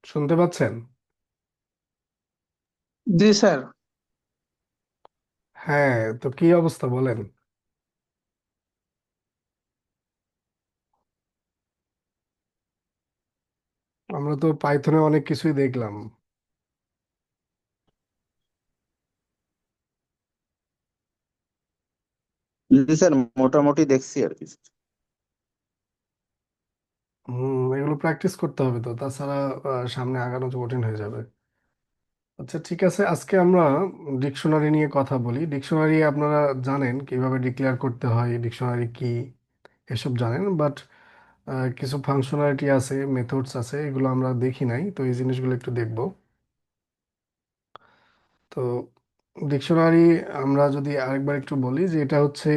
শুনতে পাচ্ছেন? জি স্যার। হ্যাঁ, তো কি অবস্থা বলেন। আমরা তো পাইথনে অনেক কিছুই দেখলাম। জি স্যার, মোটামুটি দেখছি আর কি। এগুলো প্র্যাকটিস করতে হবে, তো তাছাড়া সামনে আগানো তো কঠিন হয়ে যাবে। আচ্ছা, ঠিক আছে, আজকে আমরা ডিকশনারি নিয়ে কথা বলি। ডিকশনারি আপনারা জানেন কিভাবে ডিক্লেয়ার করতে হয়, ডিকশনারি কি এসব জানেন, বাট কিছু ফাংশনালিটি আছে, মেথডস আছে, এগুলো আমরা দেখি নাই, তো এই জিনিসগুলো একটু দেখব। তো ডিকশনারি আমরা যদি আরেকবার একটু বলি যে এটা হচ্ছে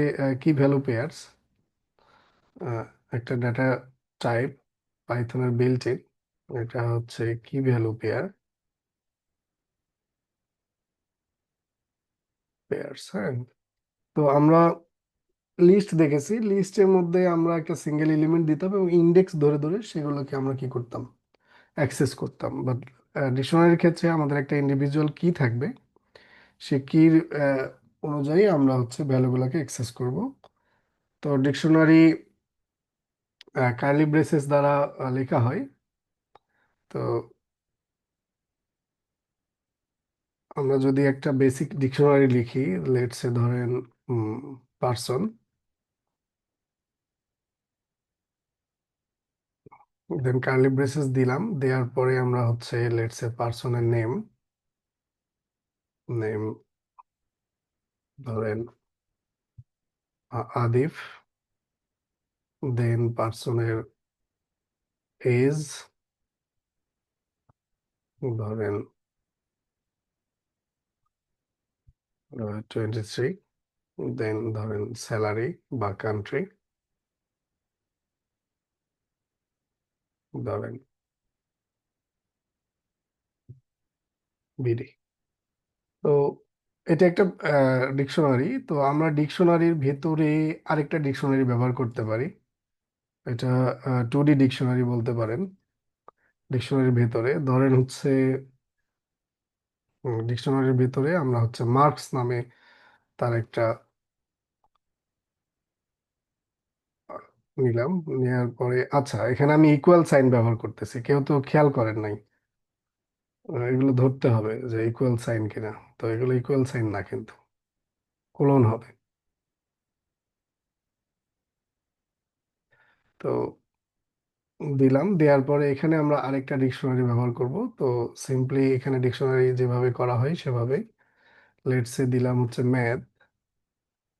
কি ভ্যালু পেয়ার্স, একটা ডাটা টাইপ পাইথনের বিল্ট ইন। এটা হচ্ছে কি ভ্যালু পেয়ার্স, হ্যাঁ। তো আমরা লিস্ট দেখেছি, লিস্টের মধ্যে আমরা একটা সিঙ্গেল এলিমেন্ট দিতাম এবং ইন্ডেক্স ধরে ধরে সেগুলোকে আমরা কি করতাম, অ্যাক্সেস করতাম। বাট ডিকশনারির ক্ষেত্রে আমাদের একটা ইন্ডিভিজুয়াল কি থাকবে, সে কির অনুযায়ী আমরা হচ্ছে ভ্যালুগুলোকে অ্যাক্সেস করব। তো ডিকশনারি কার্লি ব্রেসেস দ্বারা লেখা হয়। তো আমরা যদি একটা বেসিক ডিকশনারি লিখি, লেটসে ধরেন পার্সন, দেন কার্লি ব্রেসেস দিলাম, দেওয়ার পরে আমরা হচ্ছে লেটসে পার্সনের নেম, নেম ধরেন আদিফ, দেন পার্সনের এজ ধরেন 23, দেন ধরেন স্যালারি বা কান্ট্রি ধরেন বিডি। তো এটা একটা ডিকশনারি। তো আমরা ডিকশনারির ভেতরে আরেকটা ডিকশনারি ব্যবহার করতে পারি। এটা 2D ডিকশনারি বলতে পারেন। ডিকশনারির ভেতরে ধরেন হচ্ছে ডিকশনারির ভেতরে আমরা হচ্ছে মার্কস নামে তার একটা আহ, নিলাম। নেওয়ার পরে আচ্ছা, এখানে আমি ইকুয়াল সাইন ব্যবহার করতেছি, কেউ তো খেয়াল করেন নাই। এগুলো ধরতে হবে যে ইকুয়াল সাইন কিনা। তো এগুলো ইকুয়াল সাইন না, কিন্তু কোলন হবে। তো দিলাম, দেওয়ার পরে এখানে আমরা আরেকটা ডিকশনারি ব্যবহার করব। তো সিম্পলি এখানে ডিকশনারি যেভাবে করা হয় সেভাবে লেটস সে দিলাম হচ্ছে ম্যাথ,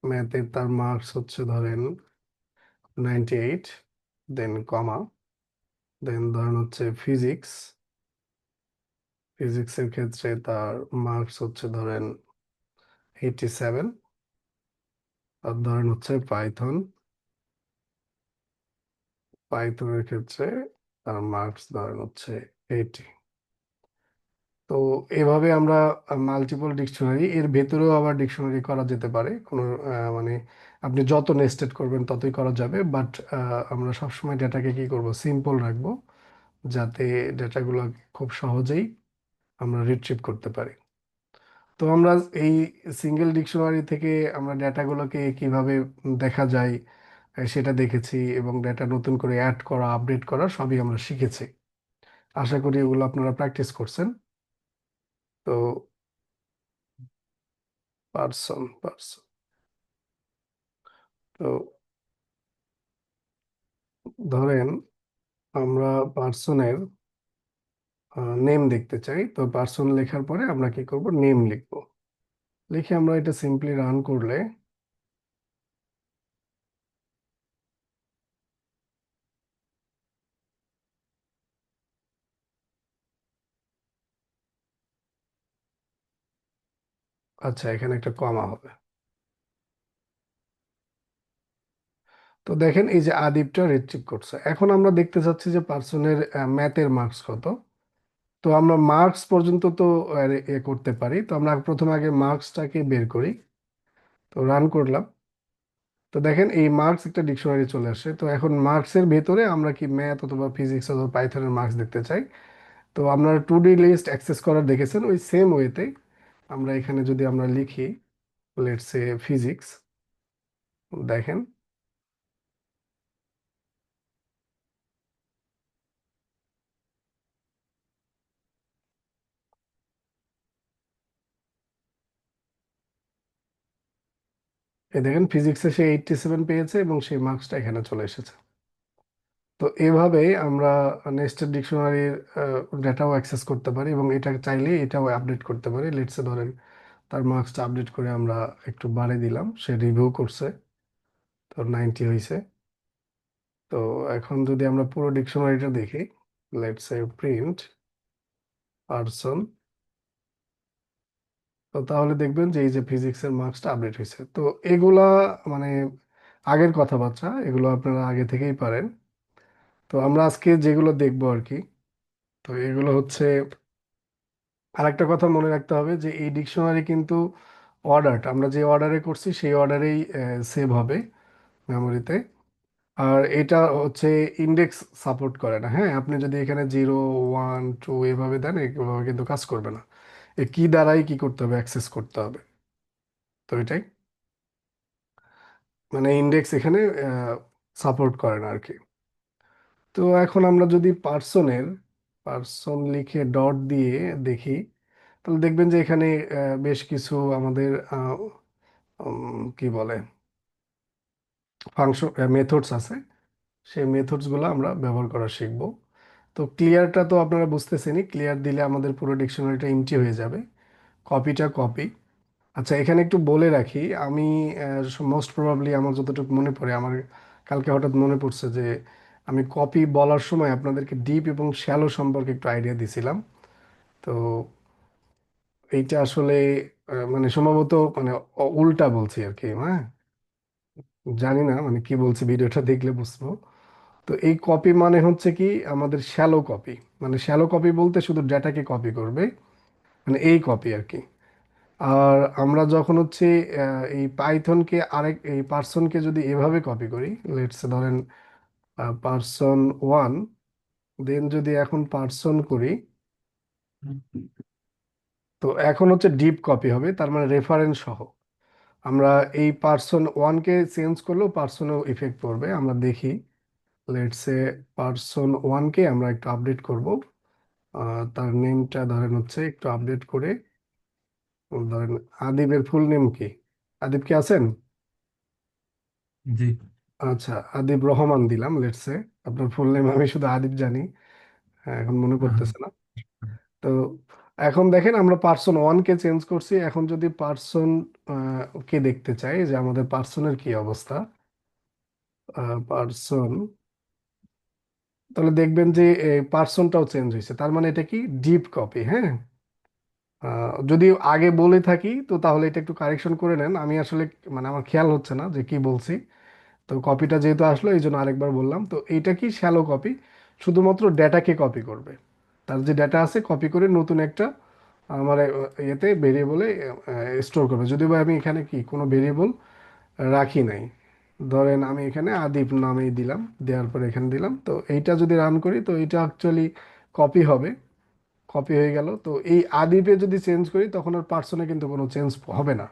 ম্যাথের তার মার্কস হচ্ছে ধরেন 98, দেন কমা, দেন ধরেন হচ্ছে ফিজিক্স, ফিজিক্সের ক্ষেত্রে তার মার্কস হচ্ছে ধরেন 87, আর ধরেন হচ্ছে পাইথন, পাইথনের ক্ষেত্রে তার মার্কস ধরেন হচ্ছে 80। তো এভাবে আমরা মাল্টিপল ডিকশনারি, এর ভেতরেও আবার ডিকশনারি করা যেতে পারে, কোনো মানে আপনি যত নেস্টেড করবেন ততই করা যাবে, বাট আমরা সবসময় ডেটাকে কি করব, সিম্পল রাখবো, যাতে ডেটাগুলো খুব সহজেই আমরা রিট্রিভ করতে পারি। তো আমরা এই সিঙ্গেল ডিকশনারি থেকে আমরা ডেটাগুলোকে কিভাবে দেখা যায় সেটা দেখেছি, এবং ডেটা নতুন করে অ্যাড করা, আপডেট করা সবই আমরা শিখেছি। আশা করি এগুলো আপনারা প্র্যাকটিস করছেন। তো পার্সন পার্সন, তো ধরেন আমরা পার্সনের নেম দেখতে চাই। তো পার্সন লেখার পরে আমরা কি করব, নেম লিখব। লিখে আমরা এটা সিম্পলি রান করলে, আচ্ছা এখানে একটা কমা হবে। তো দেখেন এই যে আদিবটা রিট্রিভ করছে। এখন আমরা দেখতে চাচ্ছি যে পার্সনের ম্যাথের মার্কস কত। তো আমরা মার্কস পর্যন্ত তো করতে পারি। তো আমরা প্রথমে আগে মার্কসটাকে বের করি। তো রান করলাম। তো দেখেন এই মার্কস একটা ডিকশনারি চলে আসে। তো এখন মার্কসের ভেতরে আমরা কি ম্যাথ অথবা ফিজিক্স অথবা পাইথনের মার্কস দেখতে চাই। তো আপনারা টু ডি লিস্ট অ্যাক্সেস করার দেখেছেন, ওই সেম ওয়েতে আমরা এখানে যদি আমরা লিখি লেটস সে ফিজিক্স, দেখেন এই দেখেন ফিজিক্সে সে 87 পেয়েছে এবং সেই মার্কসটা এখানে চলে এসেছে। তো এভাবে আমরা নেস্টেড ডিকশনারির ডেটাও অ্যাক্সেস করতে পারি এবং এটা চাইলে এটাও আপডেট করতে পারি। লেটসে ধরেন তার মার্কসটা আপডেট করে আমরা একটু বাড়িয়ে দিলাম, সে রিভিউ করছে, তোর 90 হয়েছে। তো এখন যদি আমরা পুরো ডিকশনারিটা দেখি, লেটস সে প্রিন্ট পারসন, তো তাহলে দেখবেন যে এই যে ফিজিক্সের মার্কসটা আপডেট হয়েছে। তো এগুলা মানে আগের কথাবার্তা, এগুলো আপনারা আগে থেকেই পারেন। তো আমরা আজকে যেগুলো দেখবো আর কি, তো এগুলো হচ্ছে আরেকটা কথা মনে রাখতে হবে যে এই ডিকশনারি কিন্তু অর্ডারটা আমরা যে অর্ডারে করছি সেই অর্ডারেই সেভ হবে মেমোরিতে। আর এটা হচ্ছে ইন্ডেক্স সাপোর্ট করে না। হ্যাঁ, আপনি যদি এখানে 0 1 2 এভাবে দেন, এভাবে কিন্তু কাজ করবে না। এ কি দ্বারাই কি করতে হবে, অ্যাক্সেস করতে হবে। তো এটাই মানে ইন্ডেক্স এখানে সাপোর্ট করে না আর কি। তো এখন আমরা যদি পার্সন লিখে ডট দিয়ে দেখি, তাহলে দেখবেন যে এখানে বেশ কিছু আমাদের কি বলে ফাংশন মেথডস আছে। সেই মেথডস গুলো আমরা ব্যবহার করা শিখব। তো ক্লিয়ারটা তো আপনারা বুঝতেছেনই, ক্লিয়ার দিলে আমাদের পুরো ডিকশনারিটা এমটি হয়ে যাবে। কপিটা কপি। আচ্ছা, এখানে একটু বলে রাখি, আমি মোস্ট প্রবাবলি আমার যতটুকু মনে পড়ে, আমার কালকে হঠাৎ মনে পড়ছে যে আমি কপি বলার সময় আপনাদেরকে ডিপ এবং শ্যালো সম্পর্কে একটু আইডিয়া দিছিলাম। তো এইটা আসলে মানে সম্ভবত মানে উল্টা বলছি আর কি। হ্যাঁ, জানি না মানে কি বলছি, ভিডিওটা দেখলে বুঝবো। তো এই কপি মানে হচ্ছে কি আমাদের শ্যালো কপি। মানে শ্যালো কপি বলতে শুধু ডেটাকে কপি করবে, মানে এই কপি আর কি। আর আমরা যখন হচ্ছে এই পাইথনকে এই পার্সনকে যদি এভাবে কপি করি, লেটস ধরেন পার্সন 1, দেন যদি এখন পার্সন করি, তো এখন হচ্ছে ডিপ কপি হবে, তার মানে রেফারেন্স সহ। আমরা এই পার্সন 1কে চেঞ্জ করলেও পার্সনেও ইফেক্ট পড়বে। আমরা দেখি, লেটস এ পার্সন 1কে আমরা একটু আপডেট করব। তার নেমটা ধরেন হচ্ছে একটু আপডেট করে ধরেন আদিবের ফুল নেম কি? আদিব কি আছেন? জি। আচ্ছা, আদিব রহমান দিলাম লেটস এ। আপনার ফুল নেম আমি শুধু আদিব জানি, হ্যাঁ, এখন মনে আহা, পড়তেছে না। তো এখন দেখেন আমরা পার্সন 1কে চেঞ্জ করছি। এখন যদি কে দেখতে চাই যে আমাদের পার্সনের কি অবস্থা, পার্সন, তাহলে দেখবেন যে পার্সনটাও চেঞ্জ হয়েছে। তার মানে এটা কি ডিপ কপি। হ্যাঁ, যদি আগে বলে থাকি তো তাহলে এটা একটু কারেকশন করে নেন। আমি আসলে মানে আমার খেয়াল হচ্ছে না যে কি বলছি। তো কপিটা যেহেতু আসলো এই জন্য আরেকবার বললাম। তো এইটা কি শ্যালো কপি, শুধুমাত্র ডেটাকে কপি করবে। তার যে ডেটা আছে কপি করে নতুন একটা আমার ইয়েতে ভেরিয়েবলে স্টোর করবে। যদিও বা আমি এখানে কি কোনো ভেরিয়েবল রাখি নাই, ধরেন আমি এখানে আদিপ নামেই দিলাম, দেওয়ার পর এখানে দিলাম। তো এইটা যদি রান করি তো এইটা অ্যাকচুয়ালি কপি হবে, কপি হয়ে গেল। তো এই আদিপে যদি চেঞ্জ করি তখন আর পার্সনে কিন্তু কোনো চেঞ্জ হবে না।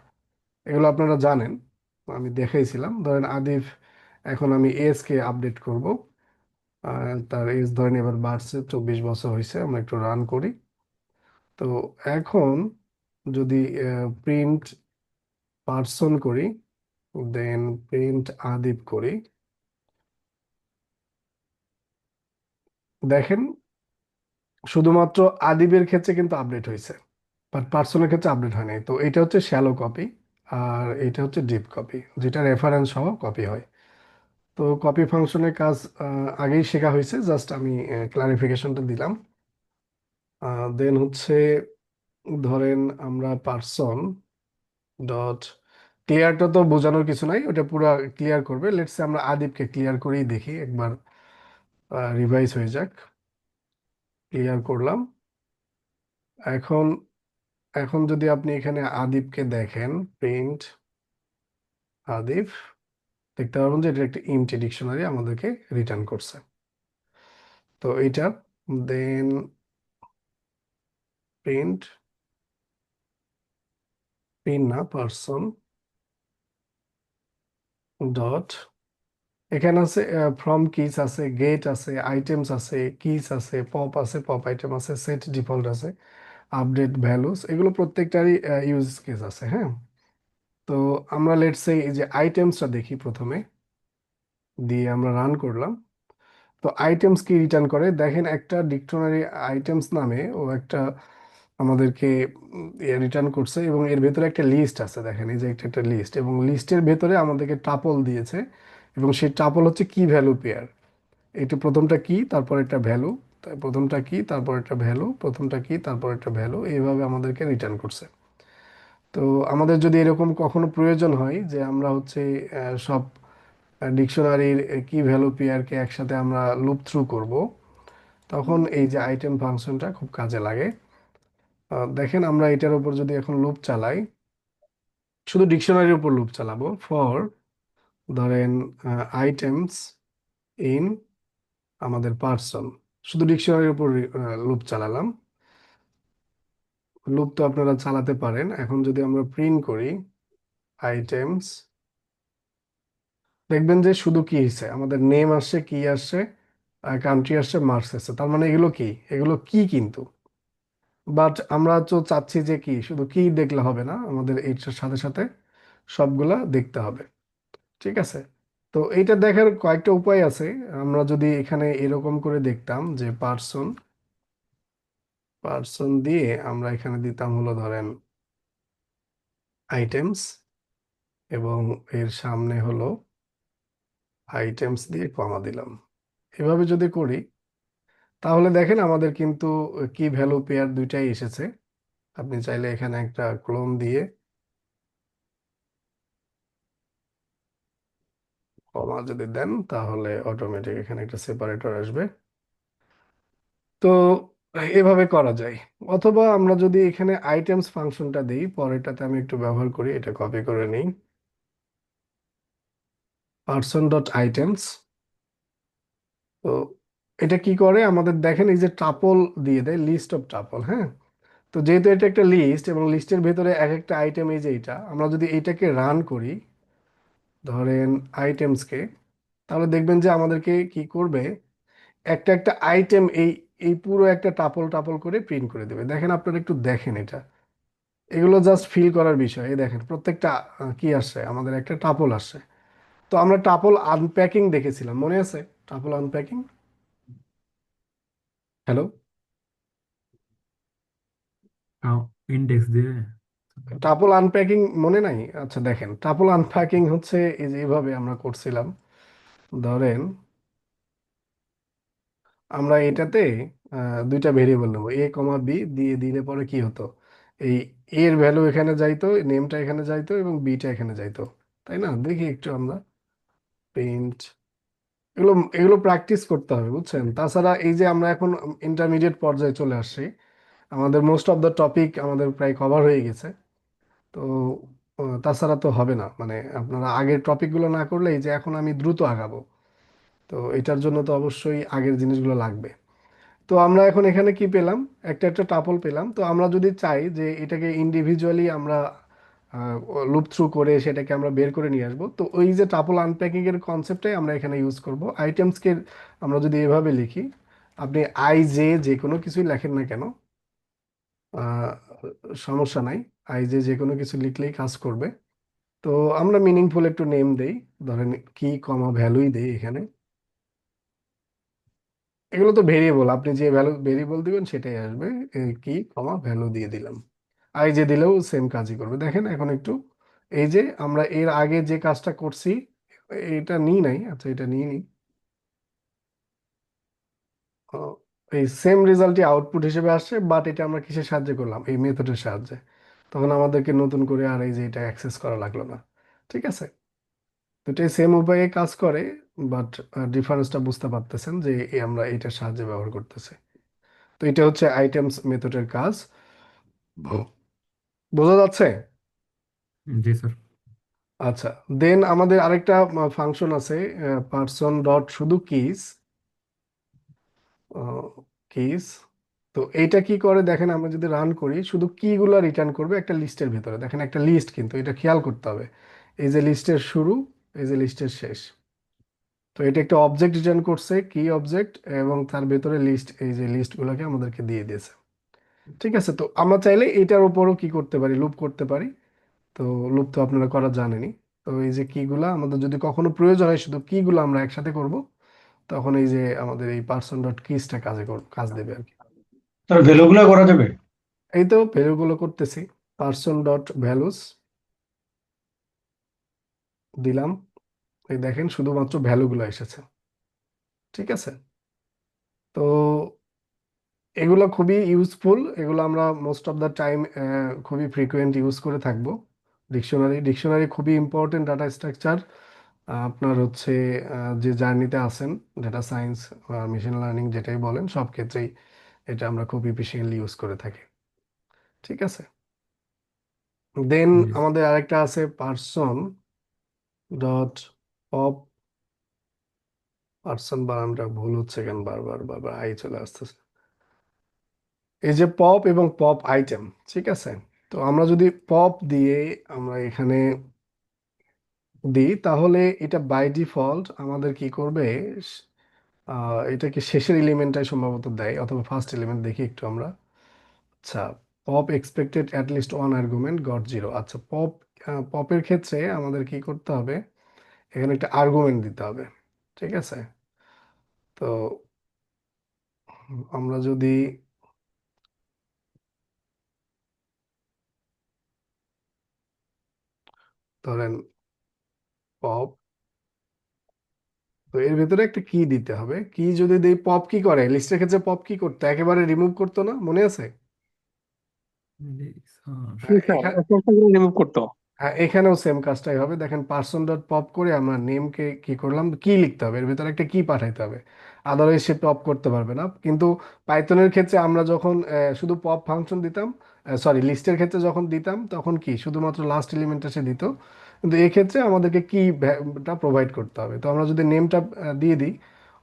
এগুলো আপনারা জানেন, আমি দেখাইছিলাম। ধরেন আদিফ, এখন আমি এজ কে আপডেট করব। তার এজ ধরেন এবার বাড়ছে, 24 বছর হয়েছে। আমরা একটু রান করি। তো এখন যদি প্রিন্ট পার্সন করি, দেন প্রিন্ট আদিপ করি, দেখেন শুধুমাত্র আদিবের ক্ষেত্রে কিন্তু আপডেট হয়েছে, বাট পার্সনের ক্ষেত্রে আপডেট হয় নাই। তো এটা হচ্ছে শ্যালো কপি আর এটা হচ্ছে ডিপ কপি, যেটা রেফারেন্স সহ কপি হয়। তো কপি ফাংশনের কাজ আগেই শেখা হয়েছে, জাস্ট আমি ক্লারিফিকেশনটা দিলাম। দেন হচ্ছে ধরেন আমরা পার্সন ডট ক্লিয়ারটা তো বোঝানোর কিছু নাই, ওটা পুরো ক্লিয়ার করবে। লেটস সে আমরা আদিবকে ক্লিয়ার করেই দেখি একবার, রিভাইজ হয়ে যাক। ক্লিয়ার করলাম। এখন এখন যদি আপনি এখানে আদিবকে দেখেন, প্রিন্ট আদিব, দেখতে পারবেন যে এটা একটা এমটি ডিকশনারি আমাদেরকে রিটার্ন করছে। তো এইটা দেন প্রিন্ট না পার্সন ডট, এখানে আছে ফ্রম কিস আছে, গেট আছে, আইটেমস আছে, কিস আছে, পপ আইটেম আছে, সেট ডিফল্ট আছে, আপডেট ভ্যালুস, এগুলো প্রত্যেকটারই ইউজ কেস আছে। হ্যাঁ, তো আমরা লেটস সে এই যে আইটেমসটা দেখি প্রথমে, দিয়ে আমরা রান করলাম। তো আইটেমস কি রিটার্ন করে দেখেন, একটা ডিকশনারি আইটেমস নামে ও একটা আমাদেরকে রিটার্ন করছে, এবং এর ভেতরে একটা লিস্ট আছে। দেখেন এই যে একটা লিস্ট, এবং লিস্টের ভেতরে আমাদেরকে টাপল দিয়েছে, এবং সেই টাপল হচ্ছে কি ভ্যালু পেয়ার। এটা প্রথমটা কি, তারপর একটা ভ্যালু, প্রথমটা কি, তারপর একটা ভ্যালু, প্রথমটা কি, তারপর একটা ভ্যালু, এইভাবে আমাদেরকে রিটার্ন করছে। তো আমাদের যদি এরকম কখনো প্রয়োজন হয় যে আমরা হচ্ছে সব ডিকশনারির কি ভ্যালু পেয়ারকে একসাথে আমরা লুপ থ্রু করব, তখন এই যে আইটেম ফাংশনটা খুব কাজে লাগে। দেখেন আমরা এটার উপর যদি এখন লুপ চালাই, শুধু ডিকশনারির উপর লুপ চালাবো, ফর ধরেন আইটেমস ইন আমাদের পার্সন, শুধু ডিকশনারির উপর লুপ চালালাম। লুপ তো আপনারা চালাতে পারেন। এখন যদি আমরা প্রিন্ট করি আইটেমস, দেখবেন যে শুধু কি হয়েছে, আমাদের নেম আসছে, কি আসছে, কান্ট্রি আসছে, মার্কস আসছে। তার মানে এগুলো কি, এগুলো কি কিন্তু, বাট আমরা তো চাচ্ছি যে কি শুধু কি দেখলে হবে না, আমাদের এটার সাথে সাথে সবগুলা দেখতে হবে। ঠিক আছে, তো এইটা দেখার কয়েকটা উপায় আছে। আমরা যদি এখানে এরকম করে দেখতাম যে পার্সন দিয়ে আমরা এখানে দিতাম হলো ধরেন আইটেমস, এবং এর সামনে হলো আইটেমস দিয়ে কমা দিলাম। এভাবে যদি করি, তাহলে দেখেন আমাদের কিন্তু কি ভ্যালু পেয়ার দুইটাই এসেছে। আপনি চাইলে এখানে একটা ক্লোন দিয়ে কমা যদি দেন, তাহলে অটোমেটিক এখানে একটা সেপারেটর আসবে। তো এভাবে করা যায়। অথবা আমরা যদি এখানে আইটেমস ফাংশনটা দিই, পরেরটাতে আমি একটু ব্যবহার করি, এটা কপি করে নিই, পার্সন ডট আইটেমস। তো এটা কি করে আমাদের দেখেন এই যে টাপল দিয়ে দেয়, লিস্ট অফ টাপল। হ্যাঁ, তো যেহেতু এটা একটা লিস্ট, এবং লিস্টের ভেতরে এক একটা আইটেম, এই যে এটা আমরা যদি এইটাকে রান করি ধরেন আইটেমসকে, তাহলে দেখবেন যে আমাদেরকে কি করবে, একটা একটা আইটেম এই এই পুরো একটা টাপল টাপল করে প্রিন্ট করে দেবে। দেখেন আপনারা একটু দেখেন এটা, এগুলো জাস্ট ফিল করার বিষয়। এই দেখেন প্রত্যেকটা কি আসছে, আমাদের একটা টাপল আসছে। তো আমরা টাপল আনপ্যাকিং দেখেছিলাম, মনে আছে? টাপল আনপ্যাকিং, হ্যালো, ইন্ডেক্স দিয়ে। টাপল আনপ্যাকিং মনে নাই? আচ্ছা দেখেন, টাপল আনপ্যাকিং হচ্ছে এই যে এভাবে আমরা করছিলাম। ধরেন আমরা এটাতে দুইটা ভেরিয়েবল নেবো, এ কমা বি, দিয়ে দিলে পরে কি হতো, এই এর ভ্যালু এখানে যাইতো, নেমটা এখানে যাইতো, এবং বিটা এখানে যাইতো। তাই না? দেখি একটু আমরা প্রিন্ট, এগুলো এগুলো প্র্যাকটিস করতে হবে, বুঝছেন? তাছাড়া এই যে আমরা এখন ইন্টারমিডিয়েট পর্যায়ে চলে আসছি, আমাদের মোস্ট অফ দ্য টপিক আমাদের প্রায় কভার হয়ে গেছে। তো তাছাড়া তো হবে না, মানে আপনারা আগের টপিকগুলো না করলে, এই যে এখন আমি দ্রুত আগাবো, তো এটার জন্য তো অবশ্যই আগের জিনিসগুলো লাগবে। তো আমরা এখন এখানে কি পেলাম, একটা একটা টাপল পেলাম। তো আমরা যদি চাই যে এটাকে ইন্ডিভিজুয়ালি আমরা লুপ থ্রু করে সেটাকে আমরা বের করে নিয়ে আসবো, তো ওই যে টাপল আনপ্যাকিং এর কনসেপ্টটাই আমরা এখানে ইউজ করব। আইটেমসকে আমরা যদি এভাবে লিখি, আপনি আই জে যে কোনো কিছুই লেখেন না কেন, আহ, সমস্যা নাই, আই জে যে কোনো কিছু লিখলেই কাজ করবে। তো আমরা মিনিংফুল একটু নেম দেই, ধরেন কি কমা ভ্যালুই দেই এখানে। এগুলো তো ভেরিয়েবল, আপনি যে ভেরিয়েবল দিবেন সেটাই আসবে। কি কমা ভ্যালু দিয়ে দিলাম, আই যে দিলেও সেম কাজই করবে। দেখেন এখন একটু, এই যে আমরা এর আগে যে কাজটা করছি, এটা নিই নাই, আচ্ছা এটা নিয়ে নিই। আহ, এই সেম রেজাল্টই আউটপুট হিসেবে আসছে, বাট এটা আমরা কিসের সাহায্যে করলাম, এই মেথডের সাহায্যে। তখন আমাদেরকে নতুন করে আর এই যে এটা অ্যাক্সেস করা লাগলো না। ঠিক আছে, দুটোই সেম উপায়ে কাজ করে, বাট ডিফারেন্সটা বুঝতে পারতেছেন যে আমরা এটার সাহায্যে ব্যবহার করতেছি। তো এটা হচ্ছে আইটেমস মেথডের কাজ। বোঝা যাচ্ছে? জি স্যার। আচ্ছা, দেন আমাদের আরেকটা ফাংশন আছে, পার্সন ডট শুধু কিস, কিস তো এইটা কি করে দেখেন, আমরা যদি রান করি শুধু কিগুলো রিটার্ন করবে একটা লিস্টের ভিতরে। দেখেন একটা লিস্ট, কিন্তু এটা খেয়াল করতে হবে, এই যে লিস্টের শুরু, এই যে লিস্টের শেষ। তো এটা একটা অবজেক্ট রিটার্ন করছে, কি অবজেক্ট, এবং তার ভেতরে লিস্ট, এই যে লিস্টগুলোকে আমাদেরকে দিয়ে দিয়েছে। ঠিক আছে, তো আমরা চাইলে এটার উপরও কি করতে পারি, লুপ করতে পারি। তো লুপ তো আপনারা করা জানেনই। তো এই যে কিগুলা আমাদের যদি কখনো প্রয়োজন হয় শুধু কিগুলো আমরা একসাথে করব, তখন এই যে আমাদের এই পার্সন ডট কিসটা কাজ দেবে আর কি। তার ভ্যালুগুলো করা যাবে? এই তো ভ্যালুগুলো করতেছি, পার্সন ডট ভ্যালুস দিলাম, এই দেখেন শুধুমাত্র ভ্যালুগুলো এসেছে। ঠিক আছে, তো এগুলো খুবই ইউজফুল, এগুলো আমরা মোস্ট অফ দ্য টাইম খুবই ফ্রিকোয়েন্ট ইউজ করে থাকবো। ডিকশনারি খুবই ইম্পর্টেন্ট ডাটা স্ট্রাকচার। আপনার হচ্ছে যে জার্নিতে আছেন, ডেটা সায়েন্স বা মেশিন লার্নিং যেটাই বলেন, সব ক্ষেত্রেই এটা আমরা খুব এফিসিয়েন্টলি ইউজ করে থাকি। ঠিক আছে, দেন জি স্যার। আমাদের আরেকটা আছে পার্সন ডট পপ। পার্সন বানানটা ভুল হচ্ছে কেন, বারবার বারবার আই চলে আসতেছে। এই যে পপ এবং পপ আইটেম, ঠিক আছে। তো আমরা যদি পপ দিয়ে আমরা এখানে দিই, তাহলে এটা বাই ডিফল্ট আমাদের কি করবে, এটাকে শেষের এলিমেন্টটাই সম্ভবত দেয়, অথবা ফার্স্ট এলিমেন্ট দেখি একটু আমরা। আচ্ছা, pop expected at least one argument goat zero. আচ্ছা, পপের ক্ষেত্রে আমাদের কি করতে হবে, এখানে একটা আর্গুমেন্ট দিতে হবে। ঠিক আছে, তো আমরা যদি ধরেন পপ, তো এর ভেতরে একটা কি দিতে হবে, কি যদি দেই, পপ কি করে লিস্টের ক্ষেত্রে, পপ কি করতো, একেবারে রিমুভ করতো না, মনে আছে? জি স্যার। জি স্যার, একটা করে রিমুভ করতো। হ্যাঁ, এখানেও সেম কাজটাই হবে। দেখেন পার্সন ডট পপ করে আমরা নেমকে কি করলাম, কি লিখতে হবে, এর ভিতরে একটা কি পাঠাইতে হবে, আদারওয়াইজ সে পপ করতে পারবে না। কিন্তু পাইথনের ক্ষেত্রে আমরা যখন শুধু পপ ফাংশন দিতাম, সরি লিস্টের ক্ষেত্রে যখন দিতাম, তখন কি শুধুমাত্র লাস্ট এলিমেন্টটা সে দিত। কিন্তু এক্ষেত্রে আমাদেরকে কিটা প্রোভাইড করতে হবে। তো আমরা যদি নেমটা দিয়ে দিই,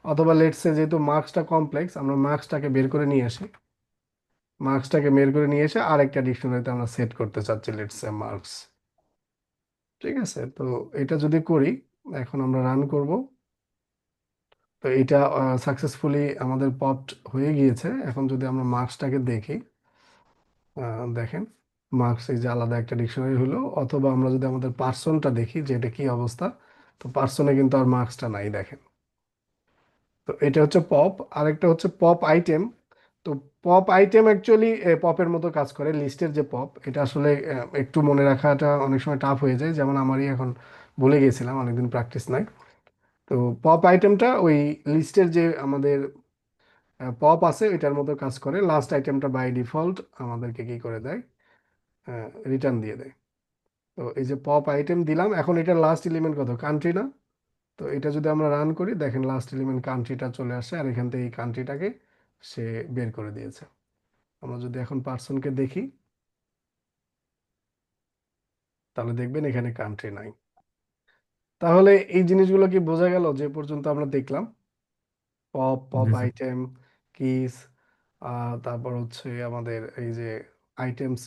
অথবা লেটসে যেহেতু মার্কসটা কমপ্লেক্স, আমরা মার্কসটাকে বের করে নিয়ে আসি, মার্কসটাকে বের করে নিয়ে এসে আরেকটা ডিকশনারিতে আমরা সেট করতে চাচ্ছি, লেটসে মার্কস। ঠিক আছে, তো এটা যদি করি, এখন আমরা রান করব। তো এটা সাকসেসফুলি আমাদের পপড হয়ে গিয়েছে। এখন যদি আমরা মার্কসটাকে দেখি, দেখেন মার্কস এই যে আলাদা একটা ডিকশনারি হলো, অথবা আমরা যদি আমাদের পার্সনটা দেখি যে এটা কি অবস্থা, তো পার্সনে কিন্তু আর মার্কসটা নাই, দেখেন। তো এটা হচ্ছে পপ। আরেকটা হচ্ছে পপ আইটেম। তো পপ আইটেম অ্যাকচুয়ালি পপের মতো কাজ করে। লিস্টের যে পপ, এটা আসলে একটু মনে রাখাটা অনেক সময় টাফ হয়ে যায়, যেমন আমারই এখন ভুলে গেছিলাম, অনেকদিন প্র্যাকটিস নাই। তো পপ আইটেমটা ওই লিস্টের যে আমাদের পপ আছে ওইটার মতো কাজ করে। লাস্ট আইটেমটা বাই ডিফল্ট আমাদেরকে কি করে দেয়, রিটার্ন দিয়ে দেয়। তো এই যে পপ আইটেম দিলাম, এখন এটা লাস্ট এলিমেন্ট কত, কান্ট্রি না? তো এটা যদি আমরা রান করি, দেখেন লাস্ট এলিমেন্ট কান্ট্রিটা চলে আসে, আর এখান থেকে এই কান্ট্রিটাকে সে বের করে দিয়েছে। আমরা যদি এখন পার্সনকে দেখি, তাহলে দেখবেন এখানে কান্ট্রি নাই। তাহলে এই জিনিসগুলো কি বোঝা গেল যে পর্যন্ত আমরা দেখলাম? পপ, পপ জি স্যার। আইটেম, কিস, তারপর হচ্ছে আমাদের এই যে আইটেমস,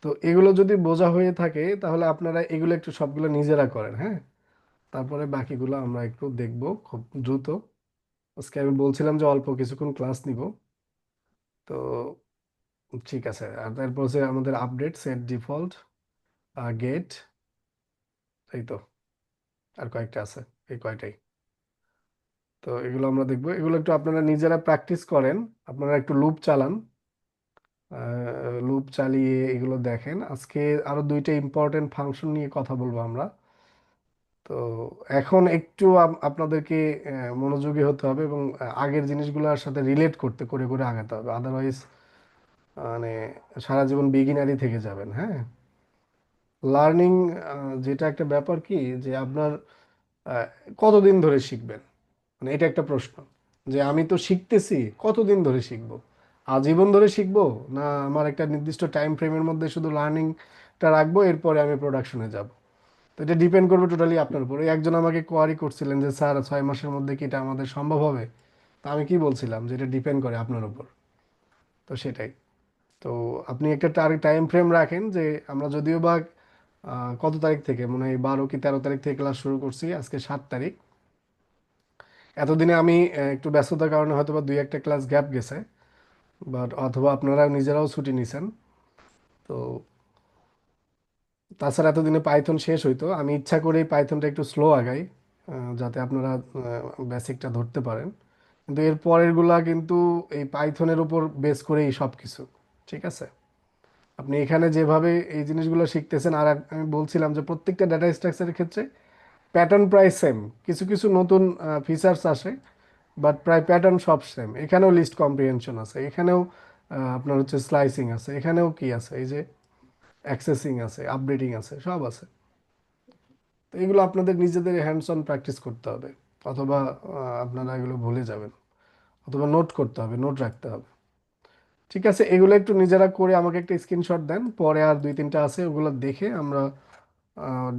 তো এগুলো যদি বোঝা হয়ে থাকে, তাহলে আপনারা এগুলো একটু সবগুলো নিজেরা করেন, হ্যাঁ। তারপরে বাকিগুলো আমরা একটু দেখব খুব দ্রুত। আজকে আমি বলছিলাম যে অল্প কিছুক্ষণ ক্লাস নিব। তো ঠিক আছে, আর তারপর হচ্ছে আমাদের আপডেট সেট ডিফল্ট গেট, এই তো, আর কয়েকটা আছে, এই কয়টাই। তো এগুলো আমরা দেখবো, এগুলো একটু আপনারা নিজেরা প্র্যাকটিস করেন, আপনারা একটু লুপ চালান, লুপ চালিয়ে এগুলো দেখেন। আজকে আরো দুইটা ইম্পর্টেন্ট ফাংশন নিয়ে কথা বলবো আমরা। তো এখন একটু আপনাদেরকে মনোযোগী হতে হবে, এবং আগের জিনিসগুলোর সাথে রিলেট করতে করে করে আগাতে হবে, আদারওয়াইজ মানে সারা জীবন বিগিনারই থেকে যাবেন, হ্যাঁ। লার্নিং যেটা একটা ব্যাপার কি, যে আপনার আহ, কতদিন ধরে শিখবেন, মানে এটা একটা প্রশ্ন। যে আমি তো শিখতেছি, কতদিন ধরে শিখবো, আজীবন ধরে শিখবো, না আমার একটা নির্দিষ্ট টাইম ফ্রেমের মধ্যে শুধু লার্নিংটা রাখবো, এরপরে আমি প্রোডাকশনে যাব। তো এটা ডিপেন্ড করবে টোটালি আপনার উপর। এই একজন আমাকে কোয়ারি করছিলেন যে স্যার 6 মাসের মধ্যে কি এটা আমাদের সম্ভব হবে, তা আমি কি বলছিলাম যে এটা ডিপেন্ড করে আপনার উপর। তো সেটাই। তো আপনি একটা টাইম ফ্রেম রাখেন যে আমরা যদিও বা কত তারিখ থেকে মনে হয় 12 কি 13 তারিখ থেকে ক্লাস শুরু করছি, আজকে 7 তারিখ। এতদিনে আমি একটু ব্যস্ততার কারণে হয়তো বা 2-1টা ক্লাস গ্যাপ গেছে, বাট অথবা আপনারা নিজেরাও ছুটি নিছেন। তো তাছাড়া এতদিনে পাইথন শেষ হইতো, আমি ইচ্ছা করেই পাইথনটা একটু স্লো আগাই, যাতে আপনারা বেসিকটা ধরতে পারেন। কিন্তু এর পরেরগুলা কিন্তু এই পাইথনের উপর বেস করেই সব কিছু, ঠিক আছে? আপনি এখানে যেভাবে এই জিনিসগুলো শিখতেছেন, আর আমি বলছিলাম যে প্রত্যেকটা ডাটা স্ট্রাকচারের ক্ষেত্রে প্যাটার্ন প্রায় সেম, কিছু কিছু নতুন ফিচার্স আসে, বাট প্রায় প্যাটার্ন সব সেম। এখানেও লিস্ট কম্প্রিহেনশন আছে, এখানেও আপনার হচ্ছে স্লাইসিং আছে, এখানেও কি আছে, এই যে অ্যাক্সেসিং আছে, আপডেটিং আছে, সব আছে। তো এগুলো আপনাদের নিজেদের হ্যান্ডস অন প্র্যাকটিস করতে হবে, অথবা আপনারা এগুলো ভুলে যাবেন, অথবা নোট করতে হবে, নোট রাখতে হবে। ঠিক আছে, এগুলো একটু নিজেরা করে আমাকে একটা স্ক্রিনশট দেন, পরে আর 2-3টা আছে ওগুলো দেখে আমরা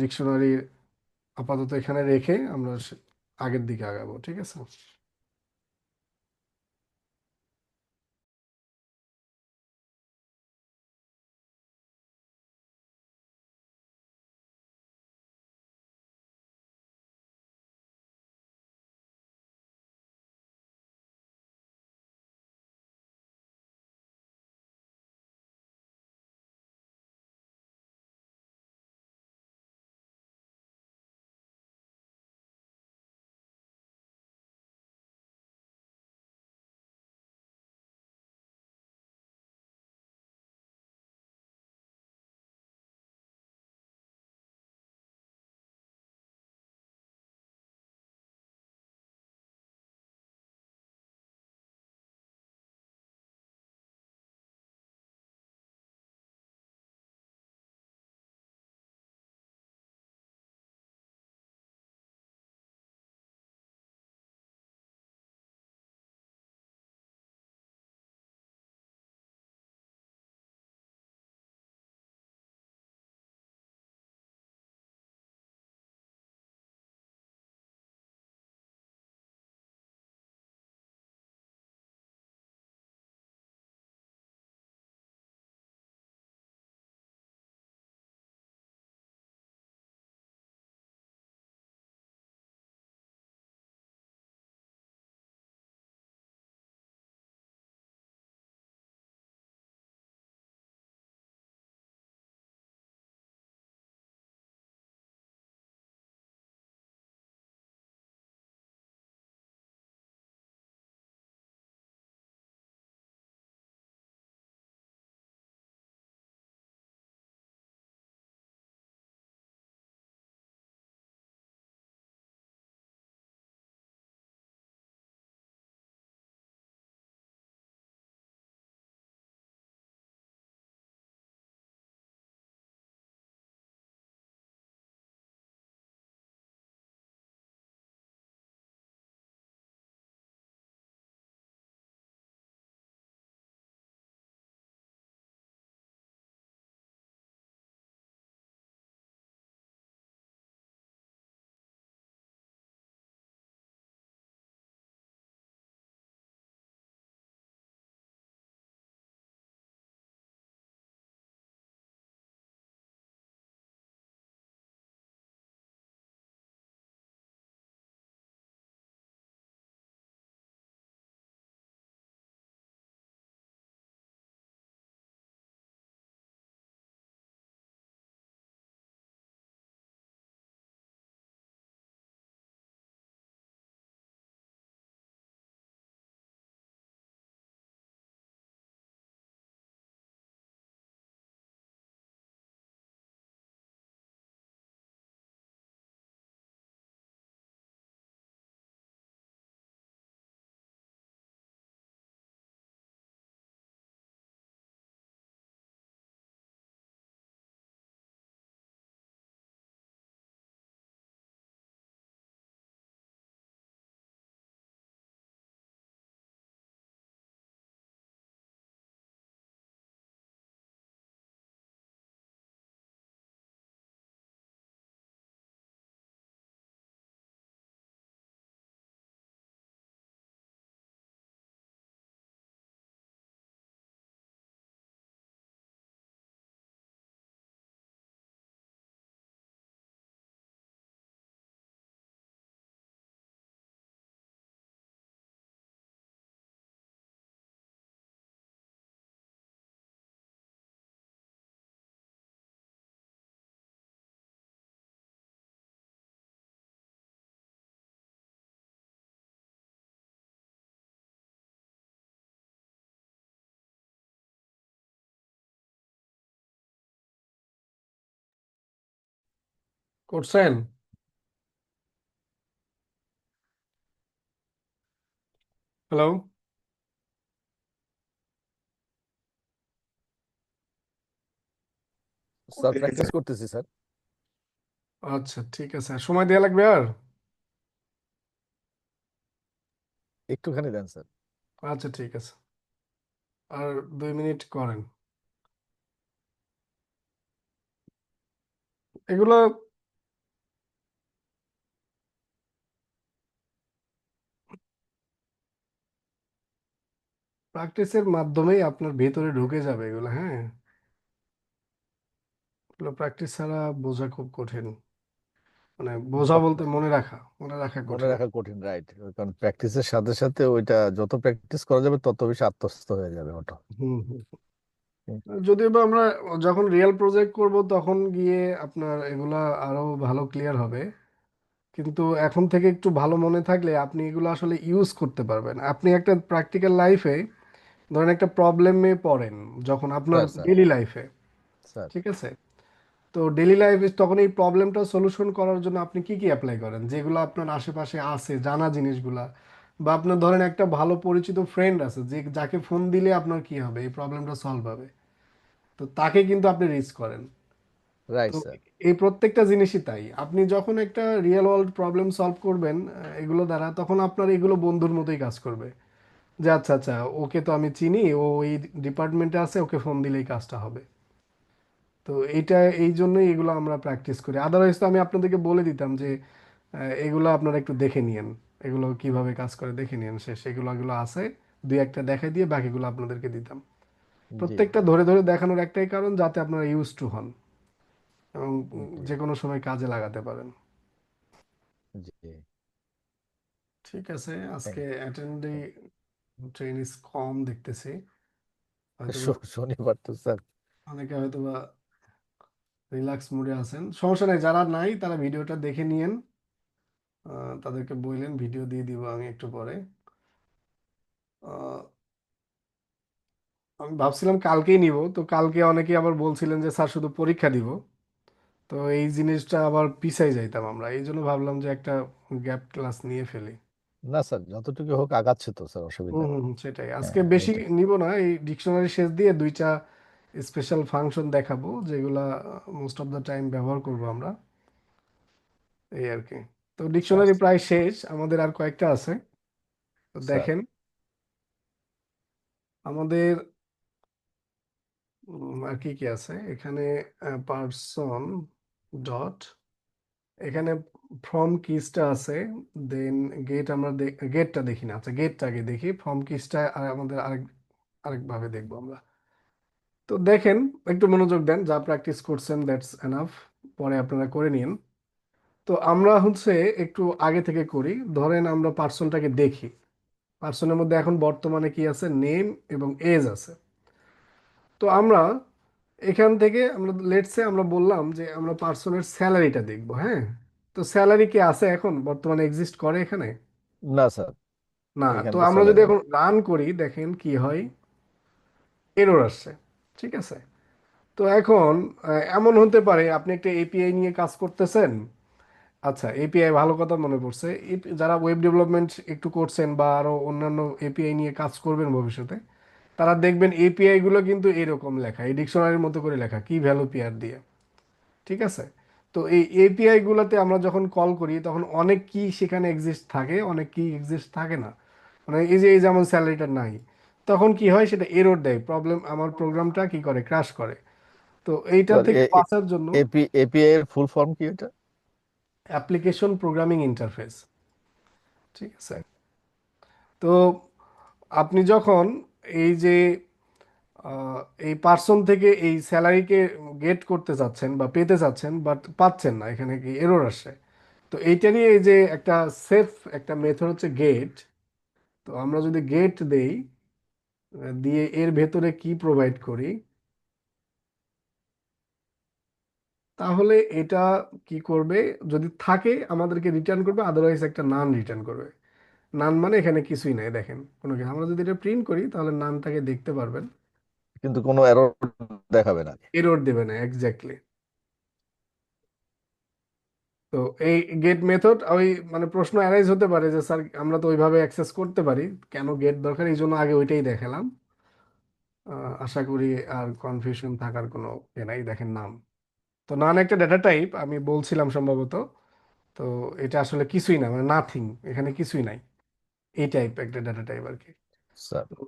ডিকশনারি আপাতত এখানে রেখে আমরা আগের দিকে আগাবো, ঠিক আছে? করছেন? হ্যালো? স্যার প্র্যাকটিস করতেছি স্যার। আচ্ছা, ঠিক আছে। সময় দেওয়া লাগবে আর? একটুখানি দেন স্যার। আচ্ছা, ঠিক আছে। আর 2 মিনিট করেন। এগুলো প্র্যাকটিসের মাধ্যমেই আপনার ভেতরে ঢুকে যাবে এগুলো, হ্যাঁ? এগুলো প্র্যাকটিস ছাড়া বোঝা খুব কঠিন। মানে বোঝা বলতে মনে রাখা মনে কঠিন। রাখা কঠিন, রাইট। কারণ প্র্যাকটিসের সাথে সাথে ওইটা যত প্র্যাকটিস করা যাবে তত বেশি আত্মস্থ হয়ে যাবে ওটা। হুম, হুম। যদিও বা আমরা যখন রিয়েল প্রজেক্ট করব তখন গিয়ে আপনার এগুলা আরো ভালো ক্লিয়ার হবে, কিন্তু এখন থেকে একটু ভালো মনে থাকলে আপনি এগুলো আসলে ইউজ করতে পারবেন। আপনি একটা প্র্যাকটিক্যাল লাইফে ধরেন একটা প্রবলেমে পড়েন যখন আপনার স্যার স্যার ডেইলি লাইফে, স্যার ঠিক আছে? তো ডেইলি লাইফে তখন এই প্রবলেমটা সলিউশন করার জন্য আপনি কি কি অ্যাপ্লাই করেন যেগুলো আপনার আশেপাশে আছে জানা জিনিসগুলা, বা আপনার ধরেন একটা ভালো পরিচিত ফ্রেন্ড আছে যে যাকে ফোন দিলে আপনার কি হবে, এই প্রবলেমটা সলভ হবে, তো তাকে কিন্তু আপনি রিচ করেন। তো রাইট স্যার। এই প্রত্যেকটা জিনিসই তাই, আপনি যখন একটা রিয়েল ওয়ার্ল্ড প্রবলেম সলভ করবেন এগুলো দ্বারা, তখন আপনার এগুলো বন্ধুর মতোই কাজ করবে। যে আচ্ছা আচ্ছা, ওকে তো আমি চিনি, ও এই ডিপার্টমেন্টে আছে, ওকে ফোন দিলেই কাজটা হবে। তো এইটা এই জন্যই এগুলো আমরা প্র্যাকটিস করি। আদারওয়াইজ তো আমি আপনাদেরকে বলে দিতাম যে এগুলো আপনারা একটু দেখে নিয়েন, এগুলো কিভাবে কাজ করে দেখে নিয়েন, শেষ এগুলো এগুলো আছে, দুই একটা দেখাই দিয়ে বাকিগুলো আপনাদেরকে দিতাম। জি প্রত্যেকটা ধরে ধরে দেখানোর একটাই কারণ, যাতে আপনারা ইউজ টু হন এবং জি যে কোনো সময় কাজে লাগাতে পারেন। জি। ঠিক আছে, থ্যাংক আজকে অ্যাটেন্ডে ট্রেন ইজ কম দেখতেছি, হয়তো শনিবার তো স্যার। অনেকে হয়তো বা রিল্যাক্স মুডে আছেন। সমস্যা নেই, যারা নাই তারা ভিডিওটা দেখে নিয়েন। তাদেরকে বললেন ভিডিও দিয়ে দিব আমি একটু পরে। আহ, আমি ভাবছিলাম কালকেই নিব, তো কালকে অনেকেই আবার বলছিলেন যে স্যার শুধু পরীক্ষা দিব, তো এই জিনিসটা আবার পিছাই যাইতাম আমরা, এই জন্য ভাবলাম যে একটা গ্যাপ ক্লাস নিয়ে ফেলি। না স্যার, যতটুকু হোক আগাচ্ছে তো স্যার, অসুবিধা হুম নেই। হুম হুম, সেটাই আজকে হ্যাঁ বেশি এটা নিব না, এই ডিকশনারি শেষ দিয়ে দুইটা স্পেশাল ফাংশন দেখাবো যেগুলা মোস্ট অফ দ্য টাইম ব্যবহার করব আমরা, এই আর কি। তো স্যার ডিকশনারি প্রায় শেষ, আমাদের আর কয়েকটা আছে। তো স্যার দেখেন আমাদের আর কি কি আছে এখানে। পার্সন ডট, এখানে ফ্রম কিসটা আছে, দেন গেট, আমরা গেটটা দেখি না, আচ্ছা গেটটা আগে দেখি, ফ্রম কিসটা আর আমাদের আরেকভাবে দেখবো আমরা। তো দেখেন, একটু মনোযোগ দেন, যা প্র্যাকটিস করছেন দ্যাটস এনাফ, পরে আপনারা করে নিন। তো আমরা হচ্ছে একটু আগে থেকে করি, ধরেন আমরা পার্সনটাকে দেখি। পার্সনের মধ্যে এখন বর্তমানে কি আছে, নেম এবং এজ আছে। তো আমরা এখান থেকে আমরা লেটস সে আমরা বললাম যে আমরা পার্সনের স্যালারিটা দেখব, হ্যাঁ? তো স্যালারি কি আছে এখন বর্তমানে এক্সিস্ট করে এখানে? না স্যার, না। তো এখানে তো আমরা যদি স্যালারি এখন রান করি, দেখেন কি হয়, এরর আসছে, ঠিক আছে? তো এখন এমন হতে পারে আপনি একটা এপিআই নিয়ে কাজ করতেছেন। আচ্ছা, এপিআই ভালো কথা মনে পড়ছে, যারা ওয়েব ডেভেলপমেন্ট একটু করছেন বা আরো অন্যান্য এপিআই নিয়ে কাজ করবেন ভবিষ্যতে, তারা দেখবেন এপিআই গুলো কিন্তু এরকম লেখা, এই ডিকশনারির মতো করে লেখা, কি ভ্যালু পেয়ার দিয়ে, ঠিক আছে? তো এই এপিআই গুলোতে আমরা যখন কল করি তখন অনেক কি সেখানে এক্সিস্ট থাকে, অনেক কি এক্সিস্ট থাকে না। মানে এই যেমন স্যালারিটা নাই, তখন কি হয়, সেটা এরর দেয়, প্রবলেম, আমার প্রোগ্রামটা কি করে, ক্র্যাশ করে। তো এইটা স্যার। থেকে বাঁচার জন্য এপিআই এর ফুল ফর্ম কি এটা? অ্যাপ্লিকেশন প্রোগ্রামিং ইন্টারফেস, ঠিক আছে? তো আপনি যখন এই যে আহ, এই পার্সন থেকে এই স্যালারিকে গেট করতে চাচ্ছেন বা পেতে চাচ্ছেন, বাট পাচ্ছেন না, এখানে কি এরর আসে। তো এইটা নিয়ে এই যে একটা সেফ একটা মেথড হচ্ছে গেট। তো আমরা যদি গেট দেই, দিয়ে এর ভেতরে কি প্রোভাইড করি, তাহলে এটা কি করবে, যদি থাকে আমাদেরকে রিটার্ন করবে, আদারওয়াইজ একটা নান রিটার্ন করবে। নান মানে এখানে কিছুই নাই, দেখেন কোনো কিছু, আমরা যদি এটা প্রিন্ট করি তাহলে নানটাকে দেখতে পারবেন, কিন্তু কোনো এরর দেখাবে না। এরর দেবে না, এক্স্যাক্টলি। তো এই গেট মেথড ওই মানে প্রশ্ন অ্যারাইজ হতে পারে যে স্যার আমরা তো ওইভাবে অ্যাক্সেস করতে পারি, কেন গেট দরকার, এই জন্য আগে ওইটাই দেখালাম। আশা করি আর কনফিউশন থাকার কোনো নাই। দেখেন নাম, তো নান একটা ডেটা টাইপ আমি বলছিলাম সম্ভবত। তো এটা আসলে কিছুই না, মানে নাথিং, এখানে কিছুই নাই, এই টাইপ একটা ডেটা টাইপ আর কি। স্যার তো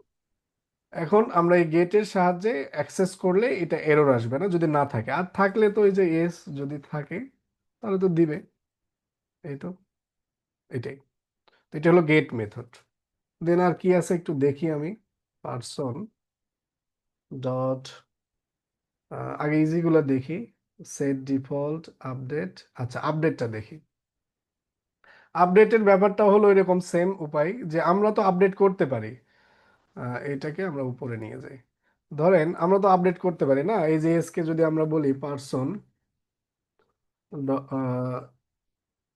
এখন আমরা এই গেটের সাহায্যে অ্যাক্সেস করলে এটা এরর আসবে না যদি না থাকে, আর থাকলে তো এই যে এস যদি থাকে তাহলে তো দিবে। এই তো এটাই, তো এটা হলো গেট মেথড। দেন আর কি আছে একটু দেখি আমি। পার্সন ডট, আগে ইজিগুলো দেখি। সেট ডিফল্ট আপডেট, আচ্ছা আপডেটটা দেখি। আপডেটের ব্যাপারটা হলো এরকম সেম উপায় যে আমরা তো আপডেট করতে পারি। এটাকে আমরা উপরে নিয়ে যাই। ধরেন আমরা তো আপডেট করতে পারি না, এই যে এসকে যদি আমরা বলি পার্সন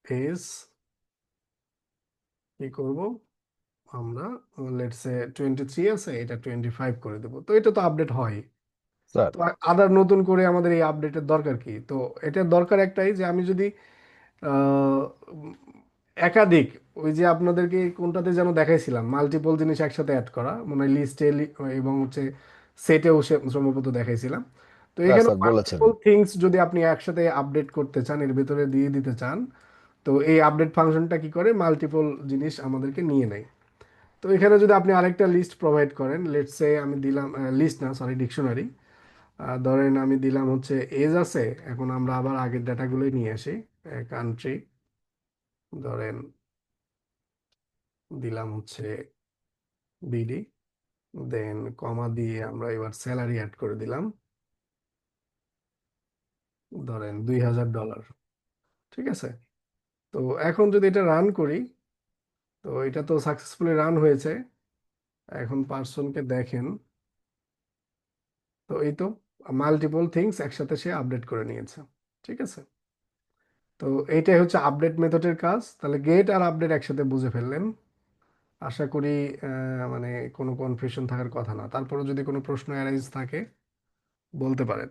এস, কি করব আমরা, লেটস সে 23 আছে, এটা 25 করে দেবো, তো এটা তো আপডেট হয়। স্যার তো আদার নতুন করে আমাদের এই আপডেটের দরকার কি? তো এটার দরকার একটাই যে আমি যদি আহ, উম, একাধিক, ওই যে আপনাদেরকে কোনটাতে যেন দেখাইছিলাম মাল্টিপল জিনিস একসাথে অ্যাড করা, মনে হয় লিস্টে এবং হচ্ছে সেটেও সম্ভবত দেখাইছিলাম। তো হ্যাঁ এখানে স্যার বলেছেন। মাল্টিপল থিংস যদি আপনি একসাথে আপডেট করতে চান, এর ভিতরে দিয়ে দিতে চান, তো এই আপডেট ফাংশনটা কি করে মাল্টিপল জিনিস আমাদেরকে নিয়ে নেয়। তো এখানে যদি আপনি আরেকটা লিস্ট প্রোভাইড করেন, লেটস সে আমি দিলাম, লিস্ট না সরি ডিকশনারি, ধরেন আমি দিলাম হচ্ছে এজ আছে, এখন আমরা আবার আগের ডাটাগুলোই নিয়ে আসি। কান্ট্রি ধরেন দিলাম হচ্ছে বিডি, দেন কমা দিয়ে আমরা এবার স্যালারি অ্যাড করে দিলাম, ধরেন $2000। ঠিক আছে, তো এখন যদি এটা রান করি, তো এটা তো সাকসেসফুলি রান হয়েছে। এখন পার্সনকে দেখেন, তো এই তো মাল্টিপল থিংস একসাথে সে আপডেট করে নিয়েছে। ঠিক আছে, তো এইটাই হচ্ছে আপডেট মেথডের কাজ। তাহলে গেট আর আপডেট একসাথে বুঝে ফেললেন আশা করি। মানে কোনো কনফিউশন থাকার কথা না, তারপরে যদি কোনো প্রশ্ন অ্যারাইজ থাকে বলতে পারেন।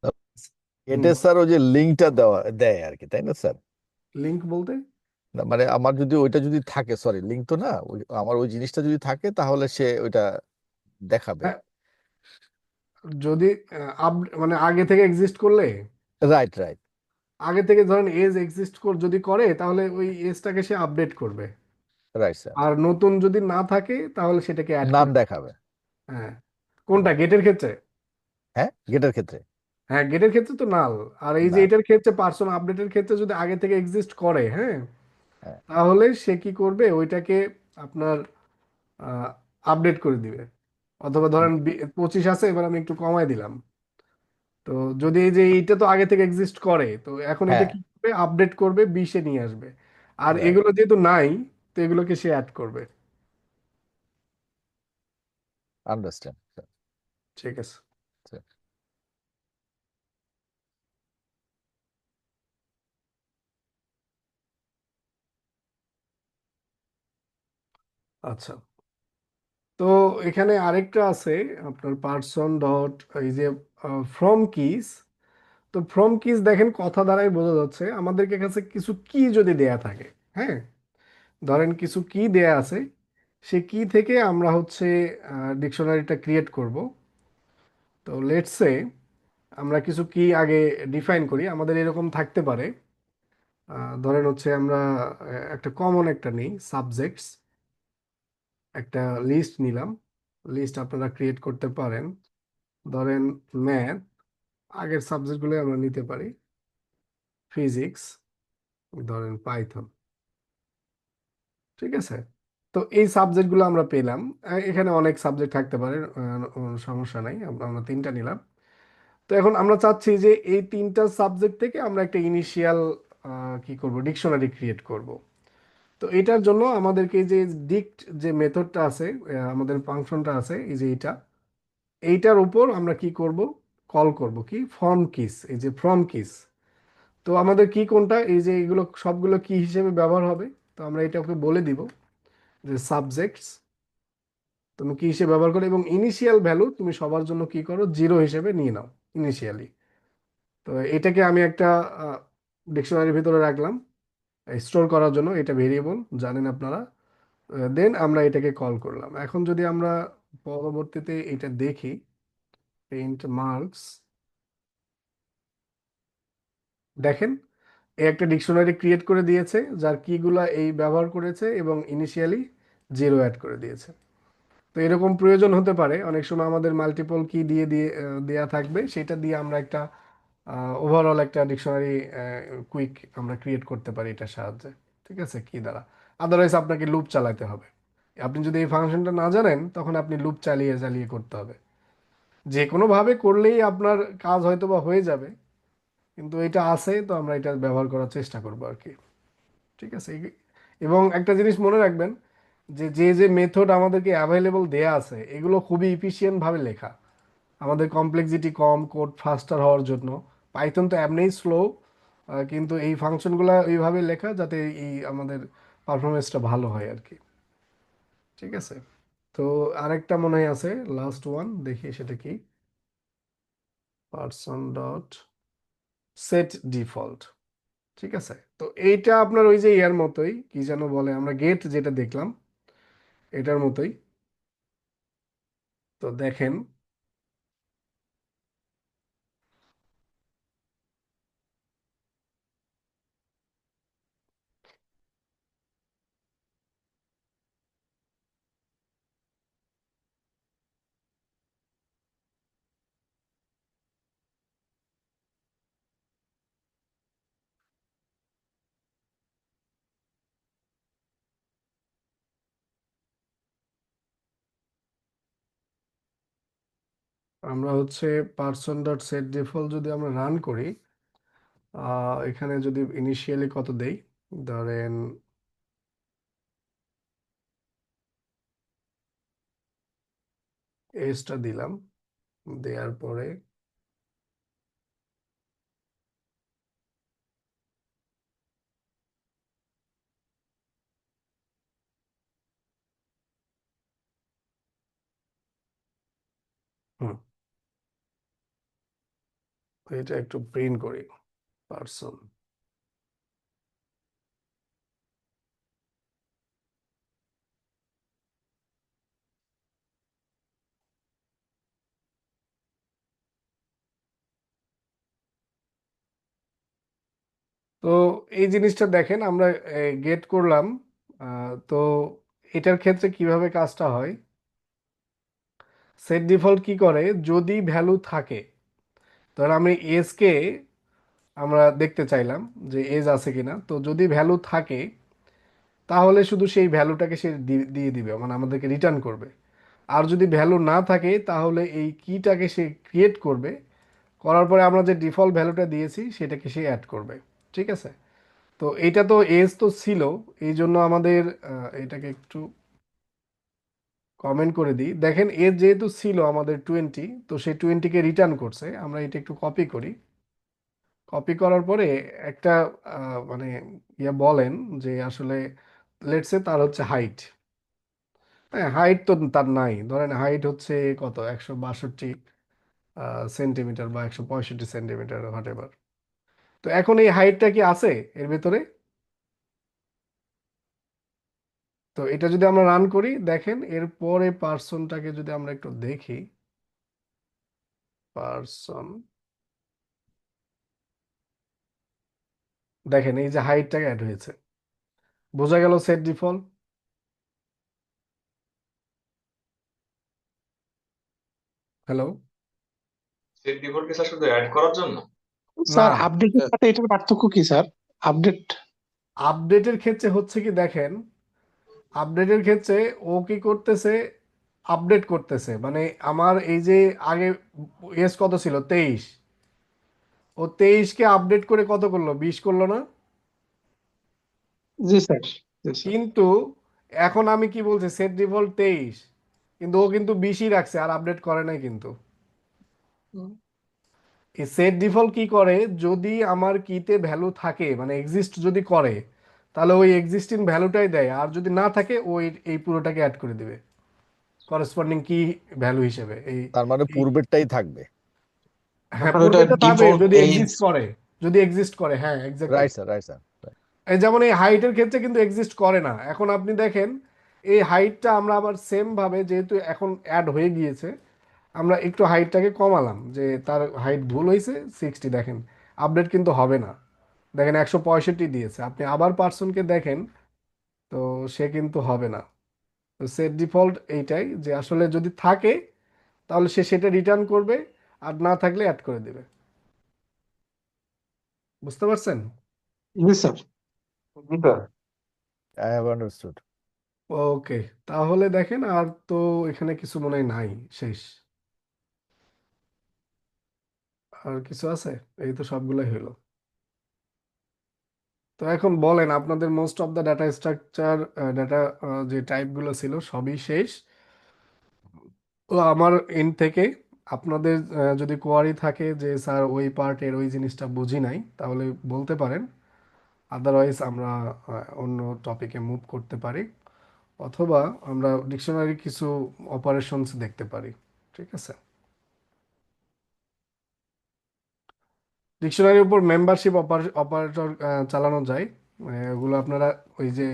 হুম, এটা স্যার ওই যে লিঙ্কটা দেয় আর কি, তাই না স্যার? লিংক বলতে? না মানে আমার যদি ওইটা যদি থাকে, সরি লিঙ্ক তো না, আমার ওই জিনিসটা যদি থাকে তাহলে সে ওইটা দেখাবে। হ্যাঁ, যদি মানে আগে থেকে এক্সিস্ট করলে, রাইট রাইট। আগে থেকে ধরেন এজ এক্সিস্ট যদি করে তাহলে ওই এজটাকে সে আপডেট করবে। Right sir. আর নতুন যদি না থাকে তাহলে সেটাকে অ্যাড নাম করে। দেখাবে। হ্যাঁ, কোনটা গেটের ক্ষেত্রে? হ্যাঁ গেটের ক্ষেত্রে। হ্যাঁ, গেটের ক্ষেত্রে তো নাল। আর এই যে না। এটার ক্ষেত্রে পার্সন আপডেটের ক্ষেত্রে যদি আগে থেকে এক্সিস্ট করে, হ্যাঁ, হ্যাঁ। তাহলে সে কি করবে ওইটাকে আপনার আপডেট করে দিবে। অথবা ধরেন 25 আছে, এবার আমি একটু কমায় দিলাম। তো যদি এই যে এইটা তো আগে থেকে এক্সিস্ট করে, তো এখন এটা হ্যাঁ। কি করবে, আপডেট করবে 20-এ নিয়ে আসবে। আর রাইট। এগুলো যেহেতু নাই, তো এগুলোকে সে অ্যাড করবে। আন্ডারস্ট্যান্ড। ঠিক আছে। আচ্ছা, তো এখানে আরেকটা আছে আপনার পার্সন ডট, এই যে ফ্রম কিস। তো ফ্রম কিস দেখেন কথা দ্বারাই বোঝা যাচ্ছে আমাদেরকে কাছে কিছু কি যদি দেয়া থাকে, হ্যাঁ, ধরেন কিছু কি দেয়া আছে, সে কি থেকে আমরা হচ্ছে ডিকশনারিটা ক্রিয়েট করব। তো লেটস সে আমরা কিছু কি আগে ডিফাইন করি, আমাদের এরকম থাকতে পারে। ধরেন হচ্ছে আমরা একটা কমন একটা নেই, সাবজেক্টস, একটা লিস্ট নিলাম। লিস্ট আপনারা ক্রিয়েট করতে পারেন, ধরেন ম্যাথ, আগের সাবজেক্টগুলো আমরা নিতে পারি, ফিজিক্স, ধরেন পাইথন। ঠিক আছে, তো এই সাবজেক্টগুলো আমরা পেলাম। এখানে অনেক সাবজেক্ট থাকতে পারে, সমস্যা নাই, আমরা তিনটা নিলাম। তো এখন আমরা চাচ্ছি যে এই তিনটা সাবজেক্ট থেকে আমরা একটা ইনিশিয়াল কি করব, ডিকশনারি ক্রিয়েট করব। তো এটার জন্য আমাদেরকে এই যে ডিক্ট যে মেথডটা আছে, আমাদের ফাংশনটা আছে, এই যে এইটার উপর আমরা কি করব, কল করব কি, ফর্ম কিস, এই যে ফর্ম কিস। তো আমাদের কি কোনটা, এই যে এগুলো সবগুলো কি হিসেবে ব্যবহার হবে, তো আমরা এটা ওকে বলে দিব যে সাবজেক্টস তুমি কি হিসেবে ব্যবহার করো, এবং ইনিশিয়াল ভ্যালু তুমি সবার জন্য কি করো, 0 হিসেবে নিয়ে নাও ইনিশিয়ালি। তো এটাকে আমি একটা ডিকশনারির ভিতরে রাখলাম স্টোর করার জন্য, এটা ভেরিয়েবল জানেন আপনারা। দেন আমরা এটাকে কল করলাম। এখন যদি আমরা পরবর্তীতে এটা দেখি, প্রিন্ট মার্কস, দেখেন এ একটা ডিকশনারি ক্রিয়েট করে দিয়েছে যার কিগুলা এই ব্যবহার করেছে এবং ইনিশিয়ালি জিরো অ্যাড করে দিয়েছে। তো এরকম প্রয়োজন হতে পারে অনেক সময় আমাদের মাল্টিপল কি দিয়ে দিয়ে দেয়া থাকবে, সেটা দিয়ে আমরা একটা ওভারঅল একটা ডিকশনারি কুইক আমরা ক্রিয়েট করতে পারি এটার সাহায্যে। ঠিক আছে, কি দ্বারা? আদারওয়াইজ আপনাকে লুপ চালাতে হবে। আপনি যদি এই ফাংশনটা না জানেন তখন আপনি লুপ চালিয়ে চালিয়ে করতে হবে। যে কোনোভাবে করলেই আপনার কাজ হয়তো বা হয়ে যাবে, কিন্তু এটা আছে তো আমরা এটা ব্যবহার করার চেষ্টা করবো আর কি। ঠিক আছে, এবং একটা জিনিস মনে রাখবেন যে যে যে মেথড আমাদেরকে অ্যাভেলেবল দেয়া আছে এগুলো খুবই ইফিশিয়েন্ট ভাবে লেখা, আমাদের কমপ্লেক্সিটি কম, কোড ফাস্টার হওয়ার জন্য। পাইথন তো এমনিই স্লো, কিন্তু এই ফাংশনগুলো এইভাবে লেখা যাতে এই আমাদের পারফরমেন্সটা ভালো হয় আর কি। ঠিক আছে, তো আরেকটা মনে হয় আছে, লাস্ট ওয়ান, দেখি সেটা কি, পার্সন ডট সেট ডিফল্ট। ঠিক আছে, তো এইটা আপনার ওই যে ইয়ার মতোই, কি যেন বলে, আমরা গেট যেটা দেখলাম এটার মতোই। তো দেখেন আমরা হচ্ছে পার্সন ডট সেট ডিফল্ট যদি আমরা রান করি, এখানে যদি ইনিশিয়ালি কত দেই, ধরেন এসটা দিলাম, দেওয়ার পরে হুম, এটা একটু প্রিন্ট করি, পার্সন। তো এই জিনিসটা দেখেন আমরা গেট করলাম। তো এটার ক্ষেত্রে কিভাবে কাজটা হয়, সেট ডিফল্ট কি করে, যদি ভ্যালু থাকে, ধর আমি এজ কে আমরা দেখতে চাইলাম যে এজ আছে কিনা, তো যদি ভ্যালু থাকে তাহলে শুধু সেই ভ্যালুটাকে সে দিয়ে দিবে, মানে আমাদেরকে রিটার্ন করবে। আর যদি ভ্যালু না থাকে তাহলে এই কিটাকে সে ক্রিয়েট করবে, করার পরে আমরা যে ডিফল্ট ভ্যালুটা দিয়েছি সেটাকে সে অ্যাড করবে। ঠিক আছে, তো এটা তো এজ তো ছিল, এই জন্য আমাদের এটাকে একটু কমেন্ট করে দিই। দেখেন এজ যেহেতু ছিল আমাদের 20, তো সেই 20কে রিটার্ন করছে। আমরা এটা একটু কপি করি, কপি করার পরে একটা মানে ইয়া বলেন যে আসলে লেটসে তার হচ্ছে হাইট, হ্যাঁ হাইট তো তার নাই, ধরেন হাইট হচ্ছে কত 162 সেন্টিমিটার বা 165 সেন্টিমিটার, হোয়াট এভার। তো এখন এই হাইটটা কি আছে এর ভেতরে? তো এটা যদি আমরা রান করি, দেখেন এরপরে পার্সনটাকে যদি আমরা একটু দেখি, পার্সন, দেখেন এই যে হাইটটাকে অ্যাড হয়েছে, বোঝা গেল সেট ডিফল্ট। হ্যালো? সেট ডিফল্টকে স্যার শুধু অ্যাড করার জন্য? না, স্যার আপডেটের সাথে এটার পার্থক্য কি স্যার? আপডেট আপডেটের ক্ষেত্রে হচ্ছে কি দেখেন, আপডেটের ক্ষেত্রে ও কি করতেছে, আপডেট করতেছে, মানে আমার এই যে আগে এস কত ছিল 23, ও 23কে আপডেট করে কত করলো, 20 করলো না? জি স্যার, জি স্যার। কিন্তু এখন আমি কি বলছি, সেট ডিফল্ট 23, কিন্তু ও কিন্তু 20ই রাখছে আর আপডেট করে নাই কিন্তু। এই সেট ডিফল্ট কি করে, যদি আমার কিতে ভ্যালু থাকে মানে এক্সিস্ট যদি করে, তাহলে ওই এক্সিস্টিং ভ্যালুটাই দেয়, আর যদি না থাকে ওই এই পুরোটাকে অ্যাড করে দিবে করেসপন্ডিং কি ভ্যালু হিসেবে। এই তার মানে এই- পূর্বেরটাই থাকবে। হ্যাঁ, তারপর ওটা পূর্বেরটা পাবে ডিভোট যদি এজ। এক্সিস্ট করে, হ্যাঁ exactly. Right sir, right sir. এই যেমন এই হাইটের ক্ষেত্রে কিন্তু এক্সিস্ট করে না। এখন আপনি দেখেন এই হাইটটা আমরা আবার সেম ভাবে, যেহেতু এখন অ্যাড হয়ে গিয়েছে, আমরা একটু হাইটটাকে কমালাম, যে তার হাইট ভুল হয়েছে 60, দেখেন আপডেট কিন্তু হবে না। দেখেন 165 দিয়েছে, আপনি আবার পার্সনকে দেখেন, তো সে কিন্তু হবে না। তো সেট ডিফল্ট এইটাই, যে আসলে যদি থাকে তাহলে সে সেটা রিটার্ন করবে, আর না থাকলে অ্যাড করে দেবে। বুঝতে পারছেন? জি sir. I have understood. Okay, তাহলে দেখেন আর তো এখানে কিছু মনে হয় নাই, শেষ। আর কিছু আছে? এই তো সবগুলোই হলো। তো এখন বলেন, আপনাদের most of the data structure, data যে টাইপগুলো ছিল সবই শেষ। তো আমার এন্ড থেকে আপনাদের যদি কোয়ারি থাকে যে স্যার ওই পার্টের ওই জিনিসটা বুঝি নাই, তাহলে বলতে পারেন। আদারওয়াইজ আমরা অন্য টপিকে মুভ করতে পারি, অথবা আমরা ডিকশনারি কিছু অপারেশনস দেখতে পারি। ঠিক আছে? ডিকশনারির উপর মেম্বারশিপ অপারেটর চালানো যায়। ওগুলো আপনারা ওই যে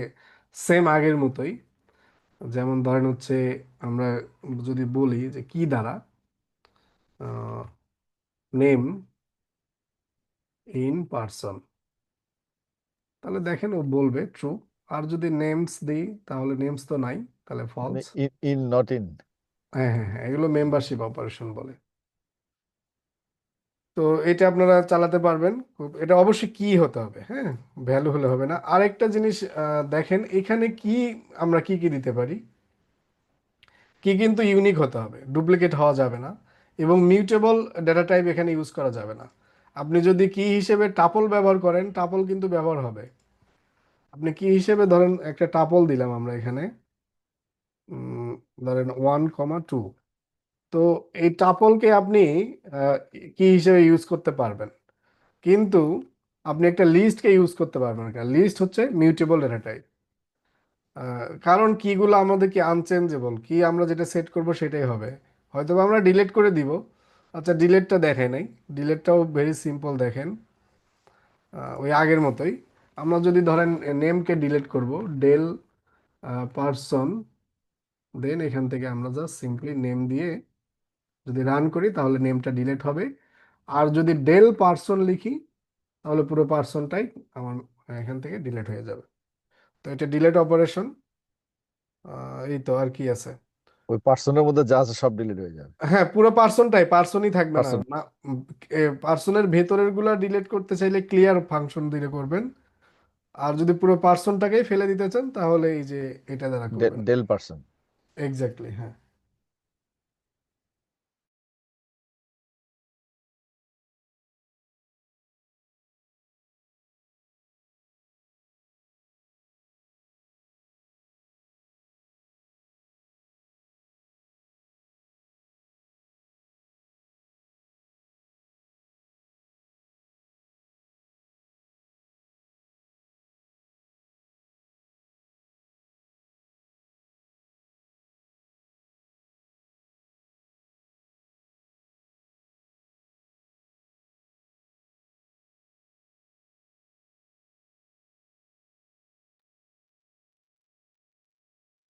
সেম আগের মতোই, যেমন ধরেন হচ্ছে আমরা যদি বলি যে কি দ্বারা নেম ইন পার্সন, তাহলে দেখেন ও বলবে ট্রু। আর যদি নেমস দিই তাহলে নেমস তো নাই, তাহলে মানে false. In in not in. হ্যাঁ হ্যাঁ হ্যাঁ, এগুলো মেম্বারশিপ অপারেশন বলে। তো এটা আপনারা চালাতে পারবেন। এটা অবশ্যই কি হতে হবে, হ্যাঁ, ভ্যালু হলে হবে না। আরেকটা জিনিস দেখেন এখানে কি, আমরা কি কি দিতে পারি। কি কিন্তু ইউনিক হতে হবে, ডুপ্লিকেট হওয়া যাবে না, এবং মিউটেবল ডেটা টাইপ এখানে ইউজ করা যাবে না। আপনি যদি কি হিসেবে টাপল ব্যবহার করেন, টাপল কিন্তু ব্যবহার হবে। আপনি কি হিসেবে ধরেন একটা টাপল দিলাম আমরা এখানে, উম, ধরেন 1,2। তো এই টাপলকে আপনি আহ, কি হিসেবে ইউজ করতে পারবেন, কিন্তু আপনি একটা লিস্টকে ইউজ করতে পারবেন না। লিস্ট হচ্ছে মিউটেবল ডেটা টাইপ। কারণ কিগুলো আমাদের কি আনচেঞ্জেবল, কি আমরা যেটা সেট করব সেটাই হবে। হয়তো বা আমরা ডিলিট করে দিব। আচ্ছা, ডিলেটটা দেখাই নাই। ডিলেটটাও ভেরি সিম্পল, দেখেন ওই আগের মতোই। আমরা যদি ধরেন নেমকে ডিলিট করব, ডেল পারসন, দেন এখান থেকে আমরা জাস্ট সিম্পলি নেম দিয়ে যদি রান করি তাহলে নেমটা ডিলিট হবে। আর যদি ডেল পারসন লিখি তাহলে পুরো পার্সনটাই আমার এখান থেকে ডিলিট হয়ে যাবে। তো এটা ডিলিট অপারেশন। এই তো, আর কি আছে? ওই পার্সনের মধ্যে যা আছে সব ডিলিট হয়ে যাবে। হ্যাঁ, পুরো পার্সনটাই, পার্সনই থাকবে না পার্সন। না। পার্সনের ভেতরের গুলা ডিলিট করতে চাইলে ক্লিয়ার ফাংশন দিয়ে করবেন। আর যদি পুরো পার্সনটাকেই ফেলে দিতে চান তাহলে এই যে এটা দ্বারা করবেন। Del person. এক্স্যাক্টলি, হ্যাঁ।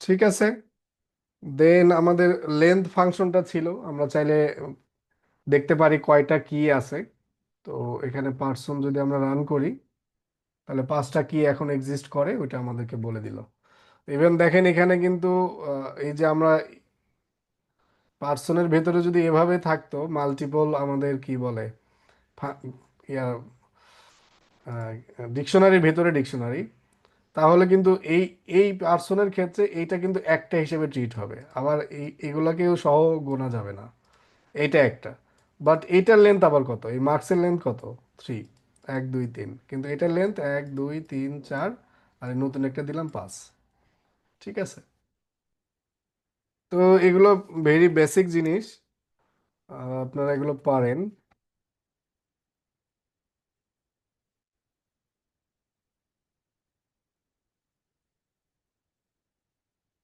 ঠিক আছে। দেন আমাদের লেন্থ ফাংশনটা ছিল, আমরা চাইলে দেখতে পারি কয়টা কি আছে। তো এখানে পার্সন যদি আমরা রান করি তাহলে 5টা কি এখন এক্সিস্ট করে ওইটা আমাদেরকে বলে দিল। ইভেন দেখেন এখানে কিন্তু এই যে আমরা পার্সনের ভেতরে যদি এভাবে থাকতো মাল্টিপল, আমাদের কি বলে, ফা- ইয়া ডিকশনারির ভেতরে ডিকশনারি, তাহলে কিন্তু এই এই পার্সনের ক্ষেত্রে এইটা কিন্তু একটা হিসেবে ট্রিট হবে। আবার এগুলাকেও সহ গোনা যাবে না। এইটা একটা। বাট এইটার লেন্থ আবার কত, এই মার্কসের লেন্থ কত? 3, 1 2 3, কিন্তু এটার লেন্থ 1 2 3 4, আর এই নতুন একটা দিলাম 5। ঠিক আছে? তো এগুলো ভেরি বেসিক জিনিস, আপনারা এগুলো পারেন।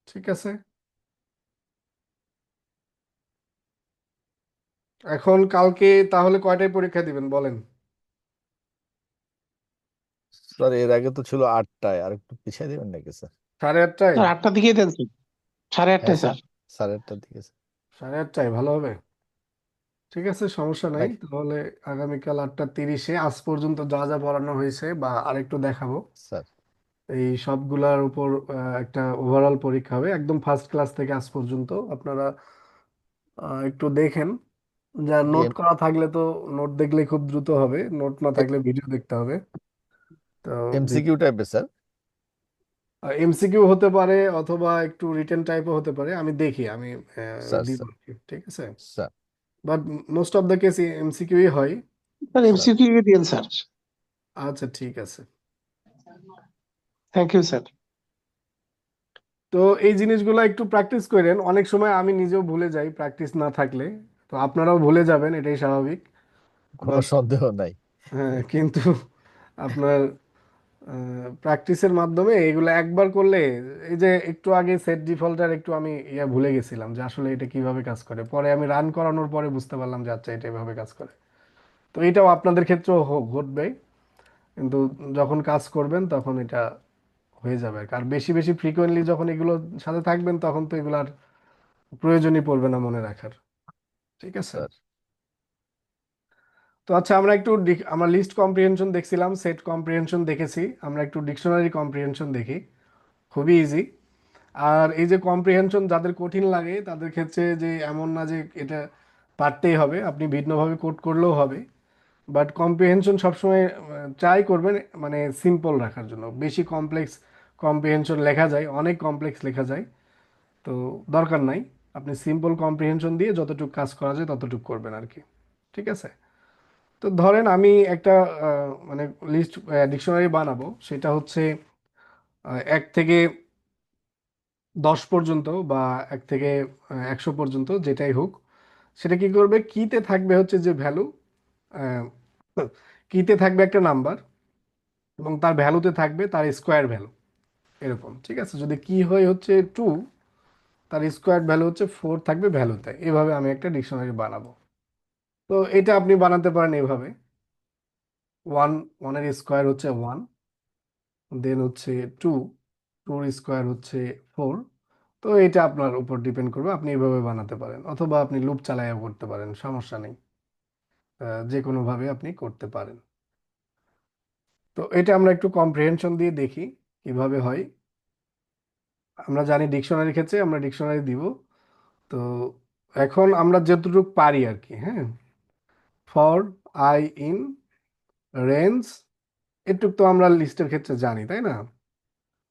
ঠিক আছে। এখন কালকে তাহলে কয়টায় পরীক্ষা দিবেন বলেন? স্যার এর আগে তো ছিল 8টায়, আর একটু পিছিয়ে দিবেন নাকি স্যার? 8:30টায়? স্যার 8টার দিকেই দেন স্যার, সাড়ে হ্যাঁ আটটায় স্যার, স্যার। 8:30টার দিকে স্যার। 8:30টায় ভালো হবে। ঠিক আছে, সমস্যা নাই। নাকি তাহলে আগামীকাল 8:30-এ আজ পর্যন্ত যা যা পড়ানো হয়েছে বা আরেকটু দেখাবো, স্যার? এই সবগুলার উপর একটা ওভারঅল পরীক্ষা হবে একদম ফার্স্ট ক্লাস থেকে আজ পর্যন্ত। আপনারা একটু দেখেন, যা নোট করা থাকলে তো নোট দেখলে খুব দ্রুত হবে, নোট না থাকলে ভিডিও দেখতে হবে। তো এমসিকিউ টাইপের স্যার? এমসিকিউ হতে পারে অথবা একটু রিটেন টাইপও হতে পারে, আমি দেখি, আমি স্যার দিব স্যার আর কি, ঠিক আছে। Sir but most of the case এমসিকিউই হয়। স্যার স্যার এমসিকিউ দিন স্যার। আচ্ছা ঠিক আছে। Thank you sir. তো এই জিনিসগুলো একটু প্র্যাকটিস করেন, অনেক সময় আমি নিজেও ভুলে যাই প্র্যাকটিস না থাকলে, তো আপনারাও ভুলে যাবেন, এটাই স্বাভাবিক। কোনো বাট সন্দেহ নাই। হ্যাঁ, কিন্তু আপনার প্র্যাকটিসের মাধ্যমে এগুলো একবার করলে, এই যে একটু আগে সেট ডিফল্টার একটু আমি ভুলে গেছিলাম যে আসলে এটা কিভাবে কাজ করে, পরে আমি রান করানোর পরে বুঝতে পারলাম যে আচ্ছা এটা এভাবে কাজ করে। তো এটাও আপনাদের ক্ষেত্রেও ঘটবে, কিন্তু যখন কাজ করবেন তখন এটা হয়ে যাবে আর কি। আর বেশি বেশি ফ্রিকোয়েন্টলি যখন এগুলোর সাথে থাকবেন তখন তো এগুলার প্রয়োজনই পড়বে না মনে রাখার, ঠিক আছে। স্যার তো আচ্ছা, আমরা একটু আমরা লিস্ট কম্প্রিহেনশন দেখছিলাম, সেট কম্প্রিহেনশন দেখেছি, আমরা একটু ডিকশনারি কম্প্রিহেনশন দেখি, খুবই ইজি। আর এই যে কম্প্রিহেনশন যাদের কঠিন লাগে তাদের ক্ষেত্রে যে এমন না যে এটা পারতেই হবে, আপনি ভিন্নভাবে কোড করলেও হবে। বাট কম্প্রিহেনশন সবসময় ট্রাই করবেন মানে সিম্পল রাখার জন্য। বেশি কমপ্লেক্স কম্প্রিহেনশন লেখা যায়, অনেক কমপ্লেক্স লেখা যায়, তো দরকার নাই। আপনি সিম্পল কম্প্রিহেনশন দিয়ে যতটুকু কাজ করা যায় ততটুকু করবেন আর কি, ঠিক আছে। তো ধরেন আমি একটা মানে লিস্ট ডিকশনারি বানাবো, সেটা হচ্ছে 1 থেকে 10 পর্যন্ত বা 1 থেকে 100 পর্যন্ত, যেটাই হোক। সেটা কি করবে, কিতে থাকবে হচ্ছে যে ভ্যালু, কিতে থাকবে একটা নাম্বার এবং তার ভ্যালুতে থাকবে তার স্কোয়ার ভ্যালু, এরকম, ঠিক আছে। যদি কি হয় হচ্ছে 2, তার স্কোয়ার ভ্যালু হচ্ছে 4 থাকবে ভ্যালুতে। এভাবে আমি একটা ডিকশনারি বানাবো। তো এটা আপনি বানাতে পারেন এভাবে, 1 এর স্কোয়ার হচ্ছে 1, দেন হচ্ছে 2, 2 এর স্কোয়ার হচ্ছে 4। তো এটা আপনার উপর ডিপেন্ড করবে, আপনি এভাবে বানাতে পারেন অথবা আপনি লুপ চালাইয়া করতে পারেন, সমস্যা নেই। যে কোনোভাবে আপনি করতে পারেন। তো এটা আমরা একটু কম্প্রিহেনশন দিয়ে দেখি কিভাবে হয়। আমরা জানি ডিকশনারির ক্ষেত্রে আমরা ডিকশনারি দিব। তো এখন আমরা যতটুকু পারি আর কি, হ্যাঁ, ফর আই ইন রেঞ্জ, এটুক তো আমরা লিস্টের ক্ষেত্রে জানি, তাই না।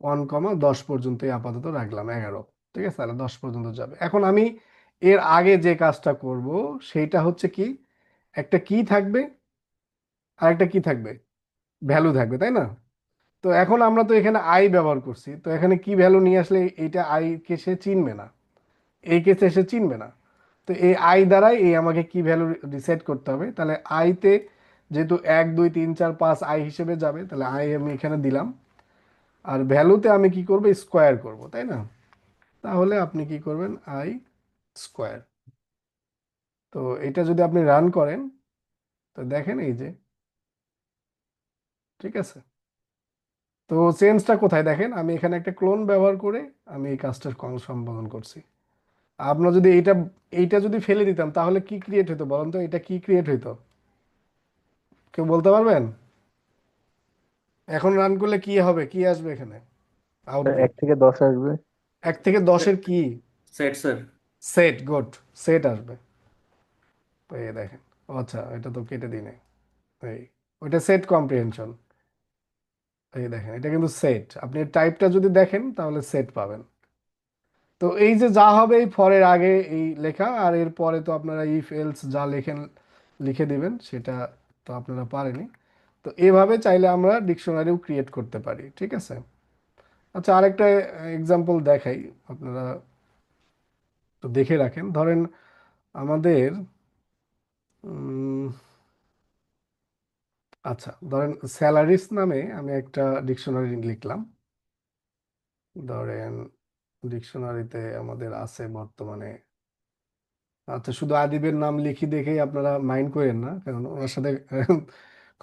1, 10 পর্যন্তই আপাতত রাখলাম, 11, ঠিক আছে, তাহলে 10 পর্যন্ত যাবে। এখন আমি এর আগে যে কাজটা করব সেইটা হচ্ছে কি, একটা কি থাকবে আর একটা কি থাকবে, ভ্যালু থাকবে, তাই না। তো এখন আমরা তো এখানে আই ব্যবহার করছি, তো এখানে কি ভ্যালু নিয়ে আসলে এইটা আই কে সে চিনবে না, এই কেসে সে চিনবে না। তো এই আই দ্বারাই এই আমাকে কি ভ্যালু ডিসাইড করতে হবে। তাহলে আইতে যেহেতু 1, 2, 3, 4, 5 আই হিসেবে যাবে, তাহলে আই আমি এখানে দিলাম। আর ভ্যালুতে আমি কি করব, স্কোয়ার করব, তাই না। তাহলে আপনি কি করবেন, আই স্কোয়ার। তো এটা যদি আপনি রান করেন তো দেখেন এই যে, ঠিক আছে। তো চেঞ্জটা কোথায় দেখেন, আমি এখানে একটা ক্লোন ব্যবহার করে আমি এই কাজটা সম্পাদন করছি। আপনার যদি এইটা যদি ফেলে দিতাম তাহলে কি ক্রিয়েট হতো বলেন তো, এটা কি ক্রিয়েট হইতো, কেউ বলতে পারবেন? এখন রান করলে কি হবে, কি আসবে এখানে আউটপুট? 1 থেকে 10 আসবে। 1 থেকে 10-এর কি, set sir. Set, good, set আসবে। তো এই দেখেন, ও আচ্ছা এটা তো কেটে দিই নাই, এই ওইটা সেট কম্প্রিহেনশন। এই দেখেন এটা কিন্তু সেট, আপনি টাইপটা যদি দেখেন তাহলে সেট পাবেন। তো এই যে যা হবে এই ফরের আগে এই লেখা, আর এর পরে তো আপনারা ইফ এলস যা লেখেন লিখে দিবেন, সেটা তো আপনারা পারেনই। তো এভাবে চাইলে আমরা ডিকশনারিও ক্রিয়েট করতে পারি, ঠিক আছে। আচ্ছা, আরেকটা এক্সাম্পল দেখাই, আপনারা তো দেখে রাখেন। ধরেন আমাদের উম, আচ্ছা ধরেন স্যালারিস নামে আমি একটা ডিকশনারি লিখলাম। ধরেন ডিকশনারিতে আমাদের আছে বর্তমানে আচ্ছা, শুধু আদিবের নাম লিখি দেখেই আপনারা মাইন্ড করেন না, কারণ ওনার সাথে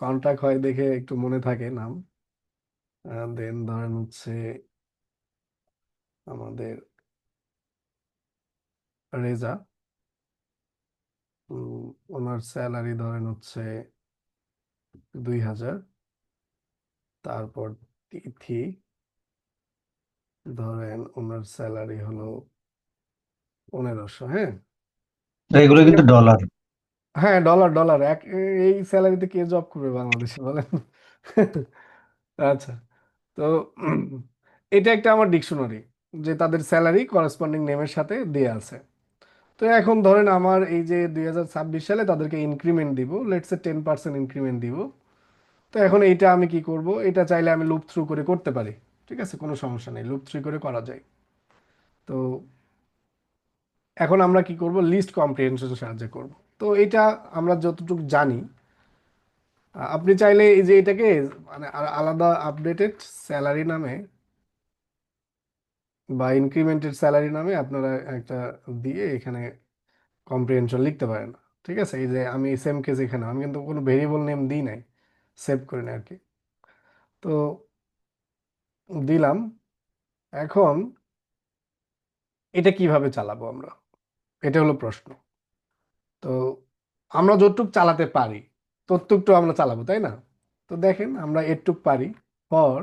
কন্ট্যাক্ট হয় দেখে একটু মনে থাকে নাম। দেন ধরেন হচ্ছে আমাদের রেজা, ওনার স্যালারি ধরেন হচ্ছে 2000। তারপর তিথি, ধরেন ওনার স্যালারি হলো 1500। হ্যাঁ, এগুলো কিন্তু ডলার। হ্যাঁ, ডলার ডলার এই স্যালারিতে কে জব করবে বাংলাদেশে বলেন? আচ্ছা, তো এটা একটা আমার ডিকশনারি, যে তাদের স্যালারি করেসপন্ডিং নেমের সাথে দেয়া আছে। তো এখন ধরেন আমার এই যে 2026 সালে তাদেরকে ইনক্রিমেন্ট দিব, লেটস সে 10% ইনক্রিমেন্ট দিব। তো এখন এইটা আমি কি করব, এটা চাইলে আমি লুপ থ্রু করে করতে পারি, ঠিক আছে, কোনো সমস্যা নেই, লুপ থ্রু করে করা যায়। তো এখন আমরা কি করব, লিস্ট কম্প্রিহেনশনের সাহায্যে করব। তো এটা আমরা যতটুকু জানি, আপনি চাইলে এই যে এটাকে মানে আলাদা আপডেটেড স্যালারি নামে বা ইনক্রিমেন্টেড স্যালারি নামে আপনারা একটা দিয়ে এখানে কম্প্রিহেনশন লিখতে পারেন। ঠিক আছে, এই যে আমি সেম কেস এখানে আমি কিন্তু কোনো ভেরিয়েবল নেম দিই নাই, সেভ করি না আর কি। তো দিলাম। এখন এটা কিভাবে চালাবো আমরা, এটা হলো প্রশ্ন। তো আমরা যতটুক চালাতে পারি ততটুক তো আমরা চালাবো, তাই না? তো দেখেন আমরা এটুক পারি। ফর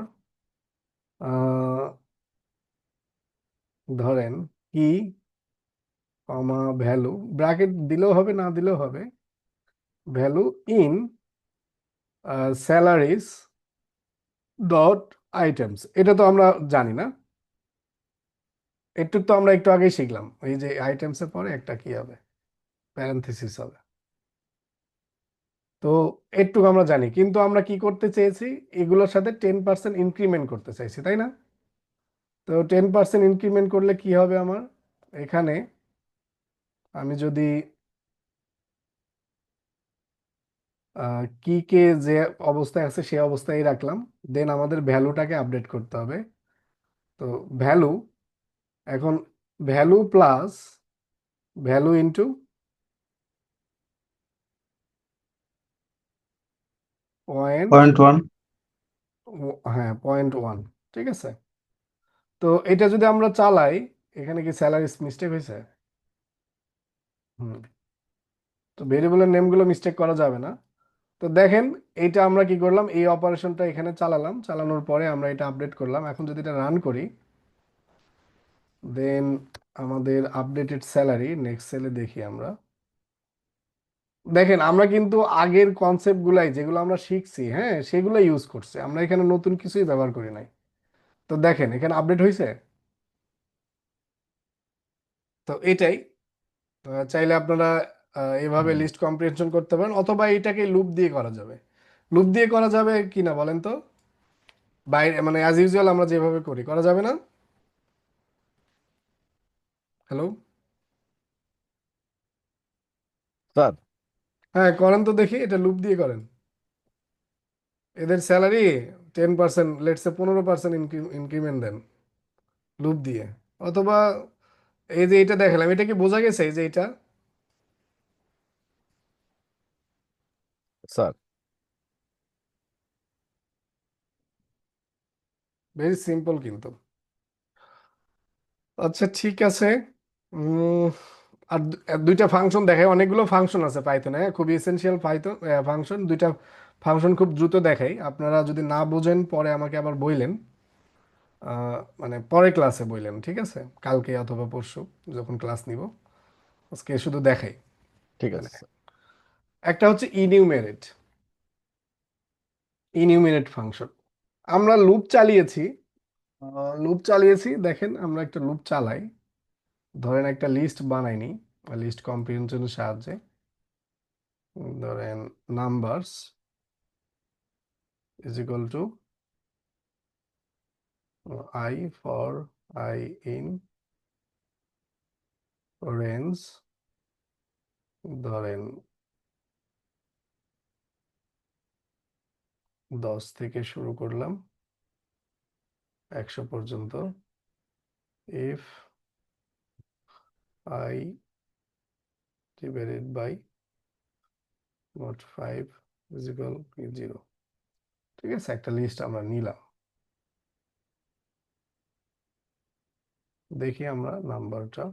ধরেন কি কমা ভ্যালু, ব্র্যাকেট দিলেও হবে না দিলেও হবে, value in salaries dot items. এটা তো আমরা জানি না, এটুক তো আমরা একটু আগেই শিখলাম, এই যে আইটেমসের পরে একটা কি হবে, প্যারেনথেসিস হবে। তো এটুক আমরা জানি, কিন্তু আমরা কি করতে চেয়েছি, এগুলোর সাথে 10% ইনক্রিমেন্ট করতে চাইছি, তাই না? তো 10% ইনক্রিমেন্ট করলে কি হবে আমার, এখানে আমি যদি কি কে যে অবস্থায় আছে সে অবস্থায় রাখলাম, দেন আমাদের ভ্যালুটাকে আপডেট করতে হবে। তো ভ্যালু, এখন value plus value into point, 0.1। হ্যাঁ 0.1, ঠিক আছে। তো এটা যদি আমরা চালাই, এখানে কি স্যালারি মিস্টেক হয়েছে? হুম, তো ভেরিয়েবলের নেমগুলো মিস্টেক করা যাবে না। তো দেখেন এইটা আমরা কি করলাম, এই অপারেশনটা এখানে চালালাম, চালানোর পরে আমরা এটা আপডেট করলাম। এখন যদি এটা রান করি, দেন আমাদের আপডেটেড স্যালারি নেক্সট সেলে দেখি আমরা, দেখেন আমরা কিন্তু আগের কনসেপ্ট গুলাই যেগুলো আমরা শিখছি, হ্যাঁ, সেগুলো ইউজ করছি, আমরা এখানে নতুন কিছুই ব্যবহার করি নাই। তো দেখেন এখানে আপডেট হয়েছে। তো এটাই, চাইলে আপনারা এভাবে লিস্ট কম্প্রিহেনশন করতে পারেন, অথবা এটাকে লুপ দিয়ে করা যাবে। লুপ দিয়ে করা যাবে কি না বলেন তো, বাইরে মানে অ্যাজ ইউজুয়াল আমরা যেভাবে করি করা যাবে না? হ্যালো, স্যার হ্যাঁ করেন তো দেখি, এটা লুপ দিয়ে করেন। এদের স্যালারি 10%, লেটসে 15% ইনক্রিমেন্ট দেন লুপ দিয়ে। অথবা এই যে এটা দেখালাম, এটা কি বোঝা গেছে, এই যে এটা স্যার ভেরি সিম্পল কিন্তু। আচ্ছা ঠিক আছে। উম, আর দুইটা ফাংশন দেখাই, অনেকগুলো ফাংশন আছে পাইথনে, খুবই এসেনশিয়াল পাইথন ফাংশন। দুইটা ফাংশন খুব দ্রুত দেখাই, আপনারা যদি না বোঝেন পরে আমাকে আবার বইলেন, মানে পরে ক্লাসে বইলেন, ঠিক আছে, কালকে অথবা পরশু যখন ক্লাস নিব। আজকে শুধু দেখাই। ঠিক মানে আছে স্যার। একটা হচ্ছে ইনিউমেরেট, ইনিউমেরেট ফাংশন। আমরা লুপ চালিয়েছি, দেখেন আমরা একটা লুপ চালাই, ধরেন একটা লিস্ট বানাইনি, লিস্ট কম্প্রিহেনশনের সাহায্যে, ধরেন numbers is equal to I for I in range, ধরেন 10 থেকে শুরু করলাম 100 পর্যন্ত, ইফ আই ডিভাইডেড বাই মোট 5 ইজ ইকুয়াল 0। ঠিক আছে, একটা লিস্ট আমরা নিলাম। দেখি আমরা নাম্বারটা।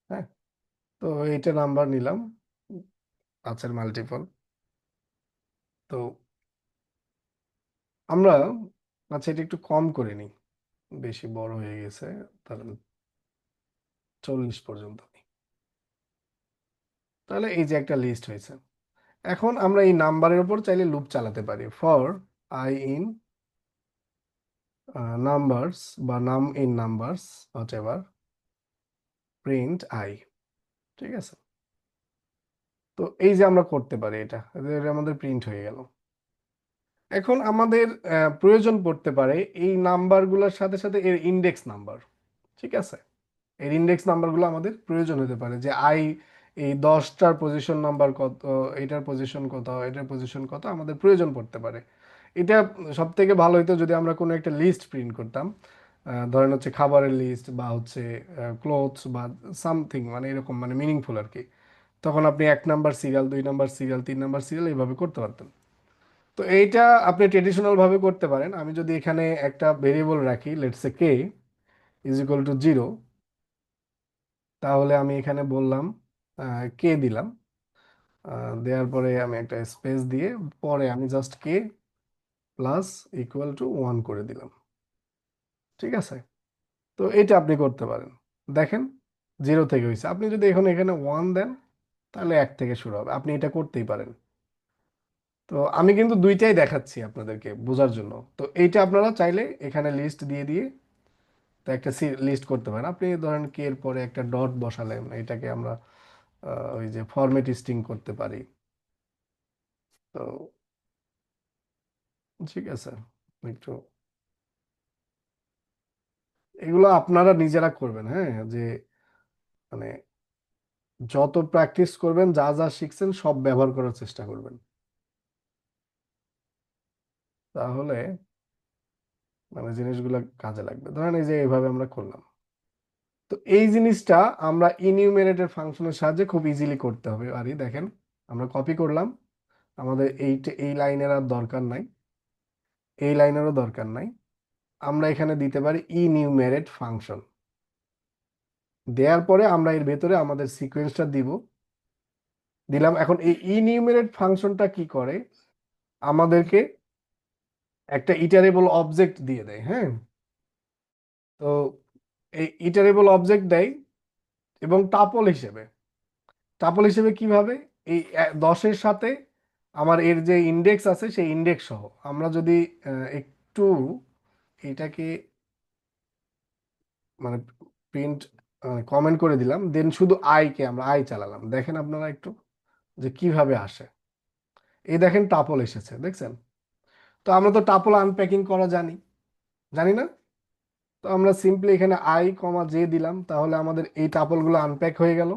হ্যাঁ, তো এইটা নাম্বার নিলাম, 5-এর মাল্টিপল। তো আমরা আচ্ছা এটা একটু কম করে নিই, বেশি বড় হয়ে গেছে, তাহলে 40 পর্যন্ত নিই। তাহলে এই যে একটা লিস্ট হয়েছে। এখন আমরা এই নাম্বারের উপর চাইলে লুপ চালাতে পারি, ফর আই ইন নাম্বারস বা নাম in numbers what ever print I. ঠিক আছে, তো এই যে আমরা করতে পারি এটা, এটা আমাদের প্রিন্ট হয়ে গেল। এখন আমাদের প্রয়োজন পড়তে পারে এই নাম্বারগুলোর সাথে সাথে এর ইন্ডেক্স নাম্বার। ঠিক আছে, এর ইন্ডেক্স নাম্বারগুলো আমাদের প্রয়োজন হতে পারে, যে আই এই 10টার পজিশন নাম্বার কত, এটার পজিশন কত, এটার পজিশন কত, আমাদের প্রয়োজন পড়তে পারে। এটা সব থেকে ভালো হতো যদি আমরা কোনো একটা লিস্ট প্রিন্ট করতাম, ধরেন হচ্ছে খাবারের লিস্ট বা হচ্ছে ক্লোথস বা সামথিং, মানে এরকম মানে মিনিংফুল আর কি। তখন আপনি 1 number serial, 2 number serial, 3 number serial এইভাবে করতে পারতেন। তো এইটা আপনি ট্রেডিশনাল ভাবে করতে পারেন। আমি যদি এখানে একটা ভেরিয়েবল রাখি, let's say K is equal to 0, তাহলে আমি এখানে বললাম কে দিলাম, দেওয়ার পরে আমি একটা স্পেস দিয়ে পরে আমি just k plus equal to 1 করে দিলাম। ঠিক আছে, তো এটা আপনি করতে পারেন। দেখেন 0 থেকে হয়েছে, আপনি যদি এখন এখানে 1 দেন তাহলে 1 থেকে শুরু হবে, আপনি এটা করতেই পারেন। তো আমি কিন্তু দুইটাই দেখাচ্ছি আপনাদেরকে বোঝার জন্য। তো এইটা আপনারা চাইলে এখানে লিস্ট দিয়ে দিয়ে তো একটা লিস্ট করতে পারেন। আপনি ধরেন কে এর পরে একটা ডট বসালেন, এটাকে আমরা ওই যে ফরম্যাট স্ট্রিং করতে পারি। তো ঠিক আছে, একটু এগুলো আপনারা নিজেরা করবেন, হ্যাঁ, যে মানে যত প্র্যাকটিস করবেন, যা যা শিখছেন সব ব্যবহার করার চেষ্টা করবেন, তাহলে মানে জিনিসগুলো কাজে লাগবে। ধরেন এই যে এইভাবে আমরা করলাম। তো এই জিনিসটা আমরা ইনিউমেরেটেড ফাংশনের সাহায্যে খুব ইজিলি করতে হবে পারি। দেখেন আমরা কপি করলাম, আমাদের এই লাইনের আর দরকার নাই, এই লাইনেরও দরকার নাই। আমরা এখানে দিতে পারি ইনিউমেরেট ফাংশন, দেওয়ার পরে আমরা এর ভেতরে আমাদের সিকোয়েন্সটা দিলাম। এখন এই ইনিউমেরেট ফাংশনটা কি করে, আমাদেরকে একটা ইটারেবল অবজেক্ট দিয়ে দেয়। হ্যাঁ, তো এই ইটারেবল অবজেক্ট দেয় এবং টাপল হিসেবে কিভাবে, এই 10-এর সাথে আমার এর যে ইন্ডেক্স আছে সেই ইন্ডেক্স সহ। আমরা যদি একটু এটাকে মানে প্রিন্ট কমেন্ট করে দিলাম, দেন শুধু কে আমরা চালালাম, দেখেন আপনারা একটু যে কিভাবে আসে। এই দেখেন টাপল এসেছে, দেখছেন? তো আমরা তো টাপল আনপ্যাকিং করা জানি, জানি না? তো আমরা সিম্পলি এখানে জে দিলাম, তাহলে আমাদের এই টাপলগুলো আনপ্যাক হয়ে গেল।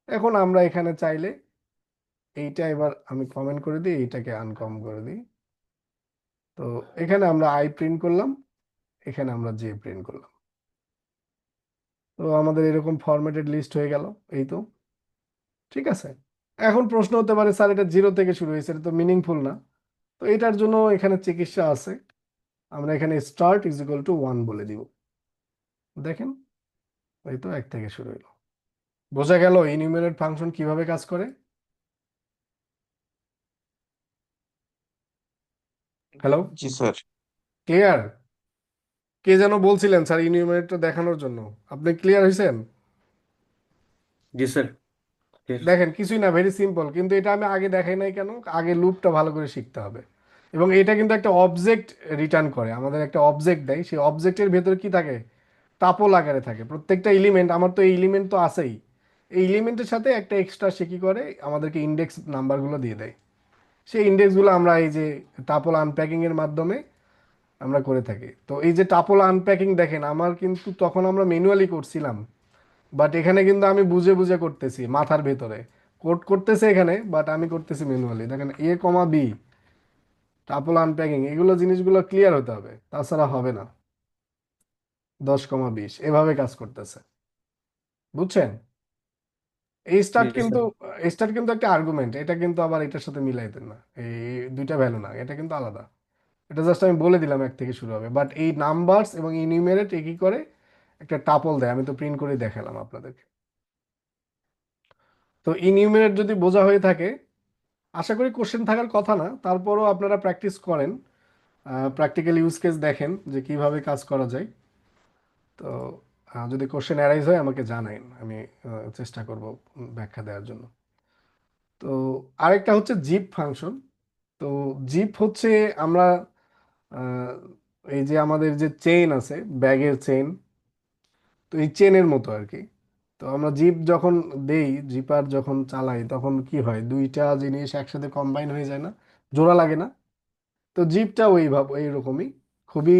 এখন আমরা এখানে চাইলে এইটা এবার আমি কমেন্ট করে দিই, এইটাকে আনকম করে দিই। তো এখানে আমরা প্রিন্ট করলাম, এখানে আমরা জে প্রিন্ট করলাম। তো আমাদের এরকম ফরম্যাটেড লিস্ট হয়ে গেল। এই তো, ঠিক আছে। এখন প্রশ্ন হতে পারে, স্যার এটা 0 থেকে শুরু হয়েছে, এটা তো মিনিংফুল না। তো এটার জন্য এখানে চিকিৎসা আছে, আমরা এখানে স্টার্ট ইজ ইকুয়াল টু 1 বলে দিব। দেখেন এই তো 1 থেকে শুরু হলো। বোঝা গেল ইনিউমেরেট ফাংশন কিভাবে কাজ করে? হ্যালো, জি স্যার। ক্লিয়ার? কে যেন বলছিলেন স্যার ইনিউমেরেটর দেখানোর জন্য, আপনি ক্লিয়ার হয়েছেন? জি স্যার। দেখেন কিছুই না, ভেরি সিম্পল, কিন্তু এটা আমি আগে দেখাই নাই কেন? আগে লুপটা ভালো করে শিখতে হবে। এবং এটা কিন্তু একটা অবজেক্ট রিটার্ন করে, আমাদের একটা অবজেক্ট দেয়, সেই অবজেক্টের ভেতরে কি থাকে, টাপল আকারে থাকে প্রত্যেকটা এলিমেন্ট। আমার তো এই এলিমেন্ট তো আছেই, এই এলিমেন্টের সাথে একটা এক্সট্রা সে কি করে, আমাদেরকে ইন্ডেক্স নাম্বারগুলো দিয়ে দেয়। সেই ইন্ডেক্সগুলো আমরা এই যে টাপল আনপ্যাকিং এর মাধ্যমে আমরা করে থাকি। তো এই যে টাপল আনপ্যাকিং দেখেন, আমার কিন্তু তখন আমরা ম্যানুয়ালি করছিলাম, বাট এখানে কিন্তু আমি বুঝে বুঝে করতেছি, মাথার ভেতরে কোড করতেছে এখানে, বাট আমি করতেছি ম্যানুয়ালি। দেখেন বি, টাপল আনপ্যাকিং, এগুলো জিনিসগুলো ক্লিয়ার হতে হবে, তাছাড়া হবে না। 10,20 এভাবে কাজ করতেছে, বুঝছেন? এই স্টার্ট জি কিন্তু স্যার। স্টার্ট কিন্তু একটা আর্গুমেন্ট, এটা কিন্তু আবার এটার সাথে মিলাইতেন না, এই দুইটা ভ্যালু না, এটা কিন্তু আলাদা। এটা জাস্ট আমি বলে দিলাম এক থেকে শুরু হবে, বাট এই নাম্বারস এবং ইনিউমেরেট একই করে একটা টাপল দেয়, আমি তো প্রিন্ট করে দেখালাম আপনাদেরকে। তো ইনিউমেরেট যদি বোঝা হয়ে থাকে, আশা করি কোশ্চেন থাকার কথা না, তারপরও আপনারা প্র্যাকটিস করেন, প্র্যাকটিক্যাল ইউজ কেস দেখেন যে কিভাবে কাজ করা যায়। তো যদি কোশ্চেন অ্যারাইজ হয় আমাকে জানাইন, আমি চেষ্টা করব ব্যাখ্যা দেওয়ার জন্য। তো আরেকটা হচ্ছে জিপ ফাংশন। তো জিপ হচ্ছে আমরা আহ, এই যে আমাদের যে চেইন আছে, ব্যাগের চেইন, তো এই চেনের মতো আর কি। তো আমরা জিপ যখন দেই, জিপার যখন চালাই, তখন কি হয়, দুইটা জিনিস একসাথে কম্বাইন হয়ে যায় না, জোড়া লাগে না? তো জিপটা ওইভাবে এইরকমই, খুবই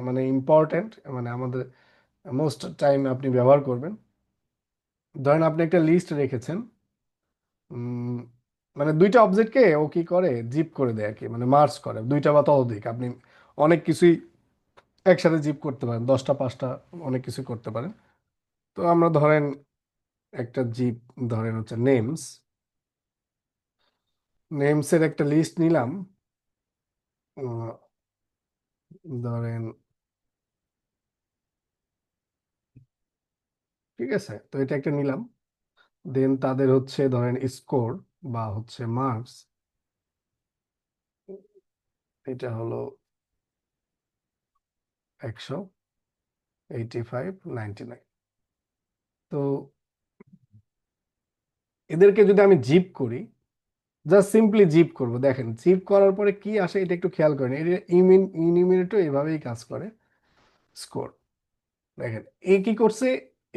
মানে ইম্পর্ট্যান্ট, মানে আমাদের মোস্ট টাইম আপনি ব্যবহার করবেন। ধরেন আপনি একটা লিস্ট রেখেছেন, উম, মানে দুইটা অবজেক্টকে ও কি করে, জিপ করে দেয় আর কি, মানে মার্জ করে দুইটা বা ততোধিক, আপনি অনেক কিছুই একসাথে জিপ করতে পারেন, 10টা 5টা অনেক কিছু করতে পারেন। তো আমরা ধরেন একটা জিপ, ধরেন হচ্ছে নেমস, নেমসের একটা লিস্ট নিলাম, উম, ধরেন, ঠিক আছে, তো এটা একটা নিলাম। দেন তাদের হচ্ছে ধরেন স্কোর বা হচ্ছে মার্কস, এটা হলো 100, 85, 99। তো এদেরকে যদি আমি জিপ করি, জাস্ট সিম্পলি জিপ করব, দেখেন জিপ করার পরে কি আসে এটা একটু খেয়াল করেন, এটা ইনিমিনেটও এভাবেই কাজ করে, স্কোর। দেখেন এ কি করছে,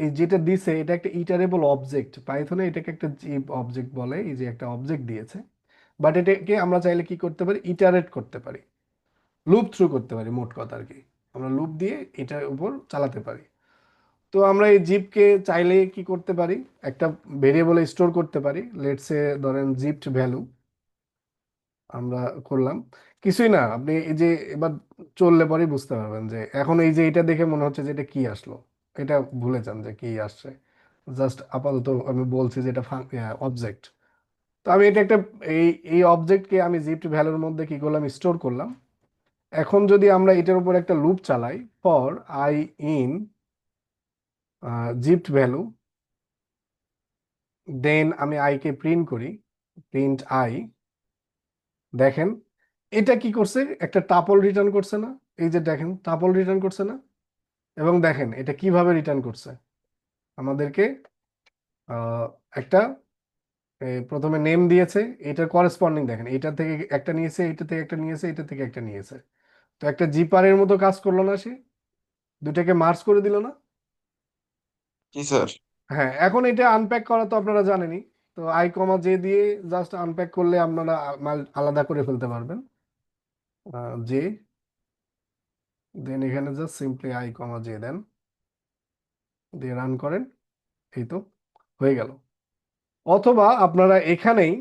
এই যেটা দিছে এটা একটা ইটারেবল অবজেক্ট, পাইথনে এটাকে একটা জিপ অবজেক্ট বলে, এই যে একটা অবজেক্ট দিয়েছে, বাট এটাকে আমরা চাইলে কি করতে পারি, ইটারেট করতে পারি, লুপ থ্রু করতে পারি, মোট কথা আর কি, আমরা লুপ দিয়ে এটার উপর চালাতে পারি। তো আমরা এই জিপকে চাইলে কি করতে পারি, একটা ভেরিয়েবলে স্টোর করতে পারি, লেটস সে ধরেন জিপড ভ্যালু আমরা করলাম, কিছুই না, আপনি এই যে এবার চললে পরেই বুঝতে পারবেন যে এখন এই যে এটা দেখে মনে হচ্ছে যে এটা কি আসলো, এটা ভুলে যান যে কি আসছে, জাস্ট আপাতত আমি বলছি যে এটা অবজেক্ট। তো আমি এটা একটা, এই এই অবজেক্টকে আমি জিপড ভ্যালুর মধ্যে কি করলাম, স্টোর করলাম। এখন যদি আমরা এটার উপর একটা লুপ চালাই, for I in zipped value, then আমি আই কে প্রিন্ট করি, প্রিন্ট আই, দেখেন এটা কি করছে, একটা টাপল রিটার্ন করছে না? এই যে দেখেন টাপল রিটার্ন করছে না? এবং দেখেন এটা কিভাবে রিটার্ন করছে আমাদেরকে, একটা প্রথমে নেম দিয়েছে, এটার করেসপন্ডিং দেখেন, এটা থেকে একটা নিয়েছে, এটা থেকে একটা নিয়েছে, এটা থেকে একটা নিয়েছে। তো একটা জিপারের মতো কাজ করলো না সে, দুটাকে মার্জ করে দিল না? জি স্যার। হ্যাঁ, এখন এটা আনপ্যাক করা তো আপনারা জানেনই। তো আই কমা জে দিয়ে জাস্ট আনপ্যাক করলে আপনারা আলাদা করে ফেলতে পারবেন, জে, দেন এখানে just simply I comma J then, দিয়ে রান করেন, এই তো হয়ে গেল। অথবা আপনারা এখানেই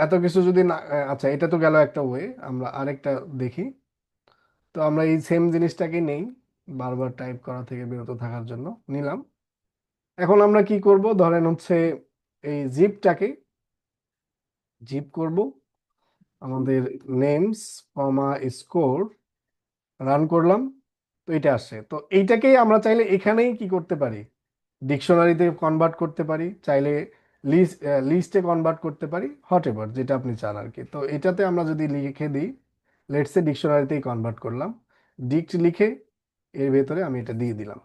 এত কিছু যদি না, আচ্ছা এটা তো গেল একটা ওয়ে, আমরা আরেকটা দেখি। তো আমরা এই সেম জিনিসটাকে নেই, বারবার টাইপ করা থেকে বিরত থাকার জন্য নিলাম। এখন আমরা কি করব, ধরেন হচ্ছে এই জিপটাকে জিপ করব, আমাদের নেমস কমা স্কোর, রান করলাম, তো এটা আসছে। তো এইটাকেই আমরা চাইলে এখানেই কি করতে পারি, ডিকশনারিতে কনভার্ট করতে পারি, চাইলে লিস্টে কনভার্ট করতে পারি, হট এভার যেটা আপনি চান আর কি। তো এটাতে আমরা যদি লিখে দিই, লেটসে ডিকশনারিতেই কনভার্ট করলাম, ডিক্ট লিখে এর ভেতরে আমি এটা দিয়ে দিলাম,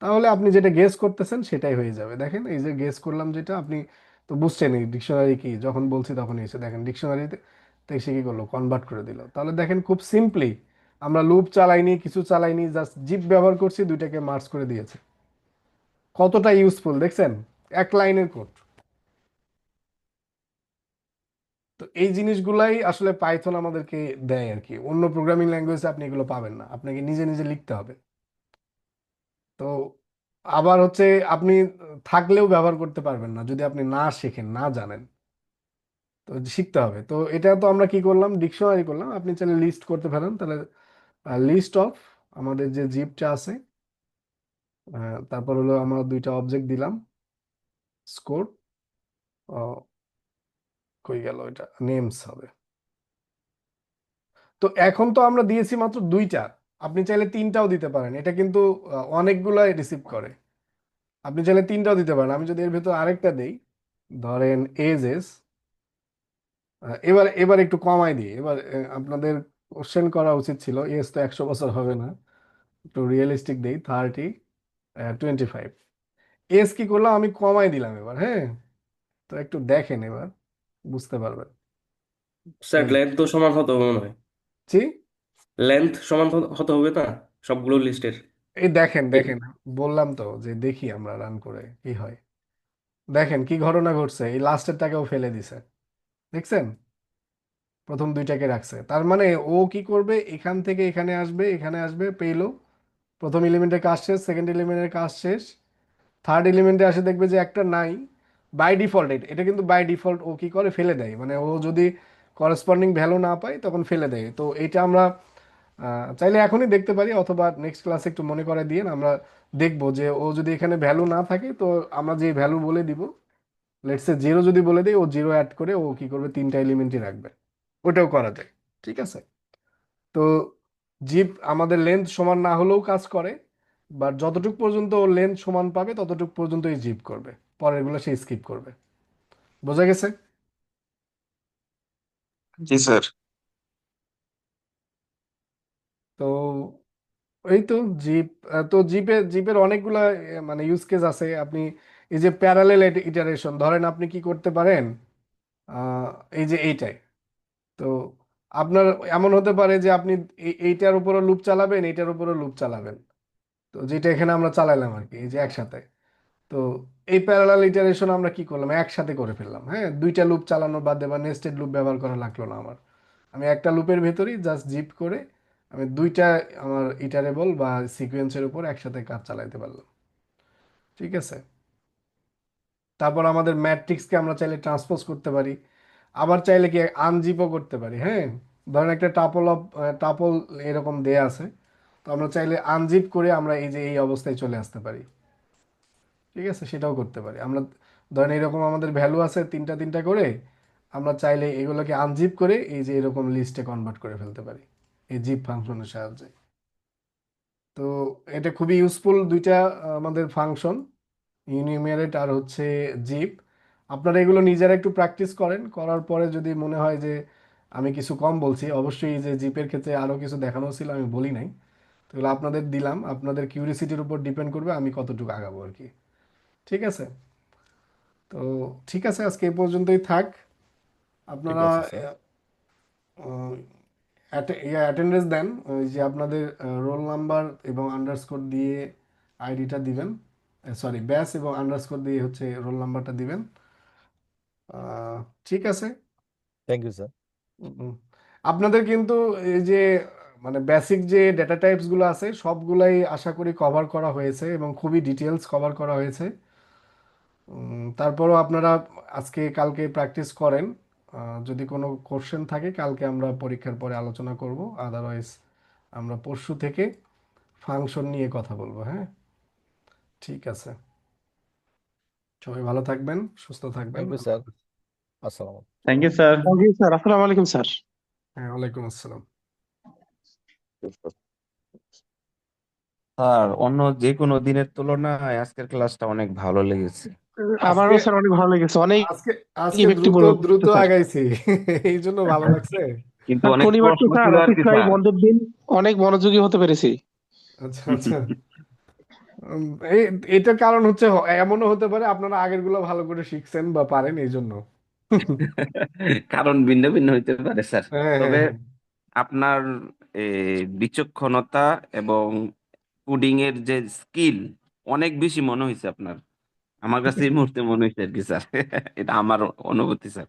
তাহলে আপনি যেটা গেস করতেছেন সেটাই হয়ে যাবে। দেখেন এই যে গেস করলাম যেটা, আপনি তো বুঝছেনই ডিকশনারি কি, যখন বলছি তখনই এসে দেখেন ডিকশনারিতে এসে কি করলো, কনভার্ট করে দিল। তাহলে দেখেন খুব সিম্পলি আমরা লুপ চালাইনি, কিছু চালাইনি, জাস্ট জিপ ব্যবহার করছি, দুইটাকে মার্জ করে দিয়েছে। কতটা ইউজফুল দেখছেন, এক লাইনের কোড। তো এই জিনিসগুলাই আসলে পাইথন আমাদেরকে দেয় আর কি, অন্য প্রোগ্রামিং ল্যাঙ্গুয়েজে আপনি এগুলো পাবেন না, আপনাকে নিজে নিজে লিখতে হবে। তো আবার হচ্ছে আপনি থাকলেও ব্যবহার করতে পারবেন না যদি আপনি না শেখেন, না জানেন। তো শিখতে হবে। তো এটা তো আমরা কি করলাম, ডিকশনারি করলাম, আপনি চাইলে লিস্ট করতে পারেন। তাহলে লিস্ট অফ আমাদের যে জিপটা আছে, তারপর হলো আমরা দুইটা অবজেক্ট দিলাম, স্কোর, কই গেল এটা, নেমস হবে। তো এখন তো আমরা দিয়েছি মাত্র দুইটা, আপনি চাইলে তিনটাও দিতে পারেন, এটা কিন্তু অনেকগুলাই রিসিভ করে। আপনি চাইলে তিনটাও দিতে পারেন। আমি যদি এর ভেতর আরেকটা দেই, ধরেন এজেস, এবার এবার একটু কমাই দিই। এবার আপনাদের কোশ্চেন করা উচিত ছিল, এজ তো 100 বছর হবে না, একটু রিয়েলিস্টিক দেই, 30, 25। এজ কি করলাম, আমি কমাই দিলাম এবার, হ্যাঁ। তো একটু দেখেন এবার, বুঝতে পারবেন। স্যার এই লেন্থ তো সমান হতে হবে মনে হয়। জি, লেন্থ সমান হতে হবে না সবগুলো লিস্টের? এই দেখেন দেখেন, বললাম তো যে দেখি আমরা রান করে কি হয়। দেখেন কি ঘটনা ঘটছে, এই লাস্টেরটাকেও ফেলে দিছে, দেখছেন? প্রথম দুইটাকে রাখছে, তার মানে ও কি করবে, এখান থেকে এখানে আসবে, এখানে আসবে, পেইলো, প্রথম এলিমেন্টের কাজ শেষ, সেকেন্ড এলিমেন্টের কাজ শেষ, থার্ড এলিমেন্টে আসে দেখবে যে একটা নাই। বাই ডিফল্ট এটা কিন্তু বাই ডিফল্ট ও কি করে, ফেলে দেয়। মানে ও যদি করেসপন্ডিং ভ্যালু না পায় তখন ফেলে দেয়। তো এটা আমরা চাইলে এখনই দেখতে পারি, অথবা নেক্সট ক্লাসে একটু মনে করে দিয়ে আমরা দেখবো যে ও যদি এখানে ভ্যালু না থাকে, তো আমরা যে ভ্যালু বলে দিব, লেটস সে 0 যদি বলে দিই, ও 0 অ্যাড করে ও কি করবে, তিনটা এলিমেন্টই রাখবে। ওটাও করা যায়, ঠিক আছে। তো জিপ আমাদের লেন্থ সমান না হলেও কাজ করে, বাট যতটুকু পর্যন্ত ওর লেন্থ সমান পাবে ততটুকু পর্যন্তই জিপ করবে, পরেরগুলো সে স্কিপ করবে। বোঝা গেছে? জি স্যার। তো এই তো জিপ, তো জিপের অনেকগুলা মানে ইউজ কেস আছে। আপনি এই যে প্যারালেল ইটারেশন, ধরেন আপনি কি করতে পারেন, আহ, এই যে এইটাই, তো আপনার এমন হতে পারে যে আপনি এইটার উপরও লুপ চালাবেন, এইটার উপরও লুপ চালাবেন। তো যেটা এখানে আমরা চালাইলাম আর কি, এই যে একসাথে। তো এই প্যারালাল ইটারেশন আমরা কি করলাম, একসাথে করে ফেললাম, হ্যাঁ। দুইটা লুপ চালানো বাদে বা নেস্টেড লুপ ব্যবহার করা লাগলো না আমার। আমি একটা লুপের ভেতরই জাস্ট জিপ করে আমি দুইটা আমার ইটারেবল বা সিকোয়েন্সের উপর একসাথে কাজ চালাইতে পারলাম, ঠিক আছে। তারপর আমাদের ম্যাট্রিক্সকে আমরা চাইলে ট্রান্সপোজ করতে পারি, আবার চাইলে কি আনজিপও করতে পারি, হ্যাঁ। ধরেন একটা টাপল এরকম দেয়া আছে, তো আমরা চাইলে আনজিপ করে আমরা এই যে এই অবস্থায় চলে আসতে পারি, ঠিক আছে। সেটাও করতে পারি আমরা। ধরেন এরকম আমাদের ভ্যালু আছে তিনটা তিনটা করে, আমরা চাইলে এগুলোকে আনজিপ করে এই যে এরকম লিস্টে কনভার্ট করে ফেলতে পারি এই জিপ ফাংশনের সাহায্যে। তো এটা খুবই ইউজফুল দুইটা আমাদের ফাংশন, ইউনিমেরেট আর হচ্ছে জিপ। আপনারা এগুলো নিজেরা একটু প্র্যাকটিস করেন, করার পরে যদি মনে হয় যে আমি কিছু কম বলছি, অবশ্যই এই যে জিপের ক্ষেত্রে আরও কিছু দেখানো ছিল আমি বলি নাই, তো এগুলো আপনাদের দিলাম, আপনাদের কিউরিসিটির উপর ডিপেন্ড করবে আমি কতটুকু আগাবো আর কি, ঠিক আছে। তো ঠিক আছে, আজকে এই পর্যন্তই থাক। ঠিক আপনারা আছে স্যার। অ্যাটেন্ডেন্স দেন, ওই যে আপনাদের রোল নাম্বার এবং আন্ডারস্কোর দিয়ে আইডিটা দিবেন, সরি ব্যাচ এবং আন্ডারস্কোর দিয়ে হচ্ছে রোল নাম্বারটা দিবেন। আহ, ঠিক আছে। Thank you sir. উম, আপনাদের কিন্তু এই যে মানে বেসিক যে ডেটা টাইপস গুলো আছে সবগুলাই আশা করি কভার করা হয়েছে এবং খুবই ডিটেলস কভার করা হয়েছে। তারপরও আপনারা আজকে কালকে প্র্যাকটিস করেন। যদি কোনো কোশ্চেন থাকে কালকে আমরা পরীক্ষার পরে আলোচনা করব, আদারওয়াইজ আমরা পরশু থেকে ফাংশন নিয়ে কথা বলবো, হ্যাঁ। ঠিক আছে, সবাই ভালো থাকবেন, সুস্থ থাকবেন, থ্যাংক ইউ আল্লাহ স্যার। হাফেজ। আসসালাম। Thank you sir. Thank you sir, আসসালামু আলাইকুম স্যার। হ্যাঁ, ওয়ালাইকুম আসসালাম। স্যার অন্য যে কোনো দিনের তুলনায় আজকের ক্লাসটা অনেক ভালো লেগেছে। আজকে আমারও স্যার অনেক ভালো লেগেছে, অনেক আজকে আজকে ইফেক্টিভ দ্রুত দ্রুত স্যার। আগাইছি এই জন্য ভালো লাগছে। কিন্তু স্যার অনেক শনিবার তো প্রশ্ন স্যার ছিল আর অফিস কি প্রায় স্যার। বন্ধের দিন, অনেক মনোযোগী হতে পেরেছি। আচ্ছা আচ্ছা। উম, এই এটার কারণ হচ্ছে এমনও হতে পারে আপনারা আগের গুলো ভালো করে শিখছেন বা পারেন এই জন্য। কারণ ভিন্ন ভিন্ন হইতে পারে স্যার। হ্যাঁ হ্যাঁ তবে হ্যাঁ। আপনার বিচক্ষণতা এবং কোডিং এর যে স্কিল অনেক বেশি মনে হয়েছে আপনার। আমার কাছে এই মুহূর্তে মনে হয়েছে আর কি স্যার। এটা আমার অনুভূতি স্যার।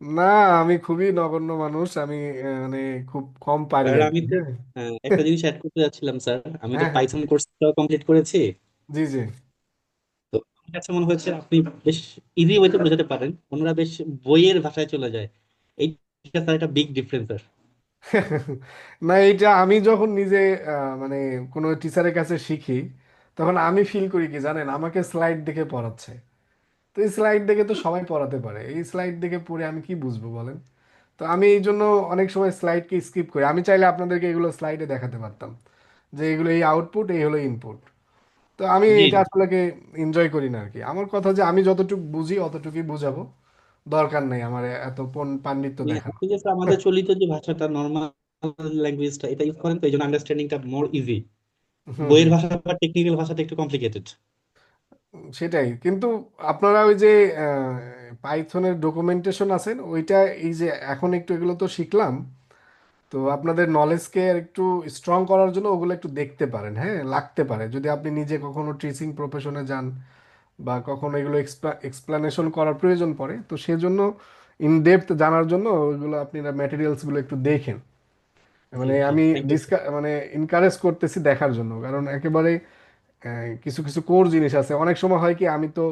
না, আমি খুবই নগণ্য মানুষ, আমি মানে খুব কম পারি স্যার আর আমি কি, তো হ্যাঁ। একটা জিনিস অ্যাড করতে যাচ্ছিলাম স্যার, আমি তো হ্যাঁ হ্যাঁ, পাইথন কোর্সটাও কমপ্লিট করেছি। জি জি। তো আমার কাছে মনে হয়েছে আপনি বেশ ইজি ওয়েতে বোঝাতে পারেন, ওনারা বেশ বইয়ের ভাষায় চলে যায়। এইটা স্যার একটা বিগ ডিফারেন্স স্যার। না, এটা আমি যখন নিজে মানে কোনো টিচারের কাছে শিখি তখন আমি ফিল করি কি জানেন, আমাকে স্লাইড দেখে পড়াচ্ছে। তো এই স্লাইড দেখে তো সবাই পড়াতে পারে, এই স্লাইড দেখে পড়ে আমি কি বুঝবো বলেন? তো আমি এই জন্য অনেক সময় স্লাইডকে স্কিপ করি। আমি চাইলে আপনাদেরকে এগুলো স্লাইডে দেখাতে পারতাম যে এগুলো এই আউটপুট, এই হলো ইনপুট। তো আমি জি এটা জি আসলে এনজয় করি না আর কি। আমার কথা যে আমি যতটুকু বুঝি অতটুকুই বুঝাবো, দরকার নেই আমার এত পাণ্ডিত্য মানে দেখানো। আপনি যে আমাদের চলিত যে ভাষাটা নর্মাল ল্যাঙ্গুয়েজটা এটা ইউজ করেন, তো এই জন্য আন্ডারস্ট্যান্ডিংটা মোর ইজি। হুম বইয়ের হুম। ভাষা বা টেকনিক্যাল ভাষাটা একটু কমপ্লিকেটেড। সেটাই, কিন্তু আপনারা ওই যে পাইথনের ডকুমেন্টেশন আছেন ওইটা, এই যে এখন একটু এগুলো তো শিখলাম, তো আপনাদের নলেজকে একটু স্ট্রং করার জন্য ওগুলো একটু দেখতে পারেন। হ্যাঁ, লাগতে পারে যদি আপনি নিজে কখনো টিচিং প্রফেশনে যান বা কখনো এগুলো এক্সপ্লানেশন করার প্রয়োজন পড়ে, তো সেজন্য ইন ডেপথ জানার জন্য ওইগুলো আপনারা ম্যাটেরিয়ালসগুলো একটু দেখেন। জি মানে জি, আমি থ্যাংক ইউ। মানে এনকারেজ করতেছি দেখার জন্য, কারণ একেবারে কিছু কিছু কোর জিনিস আছে। অনেক সময় হয় কি, আমি তো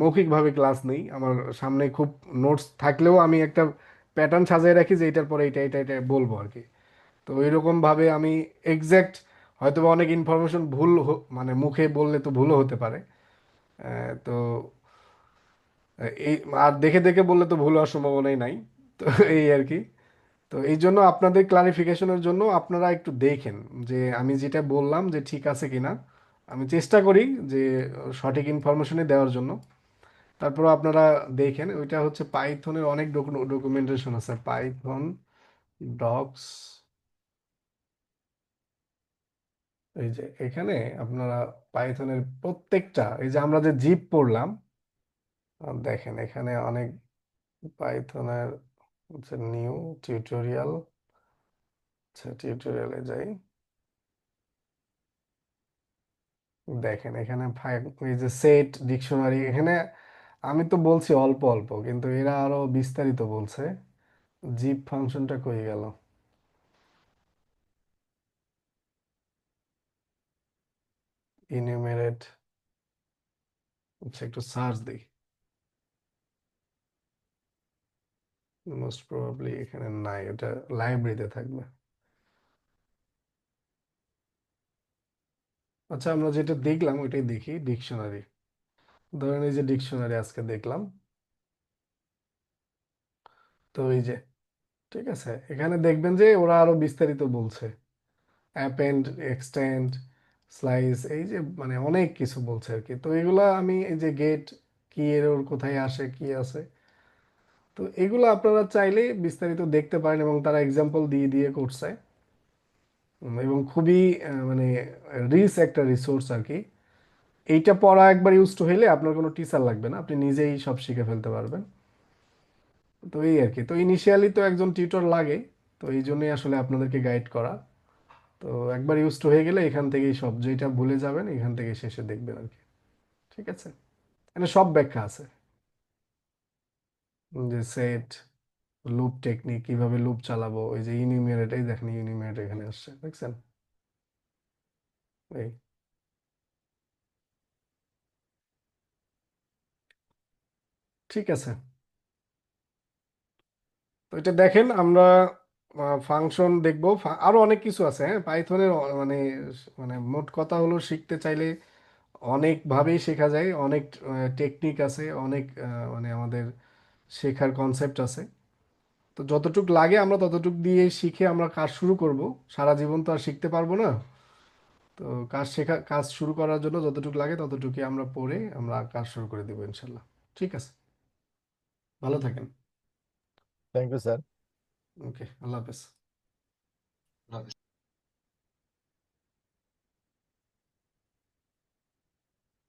মৌখিকভাবে ক্লাস নেই, আমার সামনে খুব নোটস থাকলেও আমি একটা প্যাটার্ন সাজিয়ে রাখি যে এটার পরে এটা এটা এটা বলবো আর কি। তো এইরকম ভাবে আমি এক্সাক্ট হয়তো বা অনেক ইনফরমেশন ভুল মানে মুখে বললে তো ভুলও হতে পারে। তো এই আর দেখে দেখে বললে তো ভুল হওয়ার সম্ভাবনাই নাই। তো এই আর কি। তো এই জন্য আপনাদের ক্লারিফিকেশনের জন্য আপনারা একটু দেখেন যে আমি যেটা বললাম যে ঠিক আছে কিনা। আমি চেষ্টা করি যে সঠিক ইনফরমেশনই দেওয়ার জন্য। তারপর আপনারা দেখেন, ওইটা হচ্ছে পাইথনের অনেক ডকুমেন্টেশন আছে, পাইথন ডক্স। এই যে এখানে আপনারা পাইথনের প্রত্যেকটা, এই যে আমরা যে জিপ পড়লাম, দেখেন এখানে অনেক পাইথনের হচ্ছে নিউ টিউটোরিয়াল। আচ্ছা, টিউটোরিয়ালে যাই। দেখেন এখানে এই যে সেট ডিকশনারি, এখানে আমি তো বলছি অল্প অল্প, কিন্তু এরা আরো বিস্তারিত বলছে। জিপ ফাংশনটা কই গেল? ইনুমেরেট, আচ্ছা একটু সার্চ দিই। মোস্ট প্রবাবলি এখানে নাই, এটা লাইব্রেরিতে থাকবে। আচ্ছা, আমরা যেটা দেখলাম ওইটাই দেখি, ডিকশনারি। ধরেন এই যে ডিকশনারি আজকে দেখলাম, তো এই যে ঠিক আছে, এখানে দেখবেন যে ওরা আরো বিস্তারিত বলছে, অ্যাপেন্ড, এক্সটেন্ড, স্লাইস, এই যে মানে অনেক কিছু বলছে আর কি। তো এগুলা আমি এই যে গেট, কি এরর কোথায় আসে, কি আছে, তো এগুলো আপনারা চাইলে বিস্তারিত দেখতে পারেন, এবং তারা এক্সাম্পল দিয়ে দিয়ে করছে। এবং খুবই মানে রিচ একটা রিসোর্স আর কি। এইটা পড়া একবার ইউজ টু হইলে আপনার কোনো টিচার লাগবে না, আপনি নিজেই সব শিখে ফেলতে পারবেন। তো এই আর কি। তো ইনিশিয়ালি তো একজন টিউটর লাগে, তো এই জন্যই আসলে আপনাদেরকে গাইড করা। তো একবার ইউজ টু হয়ে গেলে এখান থেকেই সব, যেটা ভুলে যাবেন এখান থেকে শেষে দেখবেন আর কি। ঠিক আছে, এখানে সব ব্যাখ্যা আছে, যে সেট, লুপ টেকনিক, কিভাবে লুপ চালাবো, ওই যে ইনিমিয়েট, এই দেখেন ইনিমিয়েট এখানে আসছে, দেখছেন? এই ঠিক আছে। তো এটা দেখেন, আমরা ফাংশন দেখবো, আরো অনেক কিছু আছে। হ্যাঁ, পাইথনের মানে মানে মোট কথা হলো শিখতে চাইলে অনেকভাবেই শেখা যায়, অনেক টেকনিক আছে, অনেক মানে আমাদের শেখার কনসেপ্ট আছে। তো যতটুক লাগে আমরা ততটুক দিয়ে শিখে আমরা কাজ শুরু করব। সারা জীবন তো আর শিখতে পারবো না। তো কাজ শুরু করার জন্য যতটুকু লাগে ততটুকুই আমরা পড়ে আমরা কাজ শুরু করে দেবো ইনশাল্লাহ। ঠিক আছে, ভালো থাকেন। Thank you sir. ওকে, আল্লাহ হাফেজ।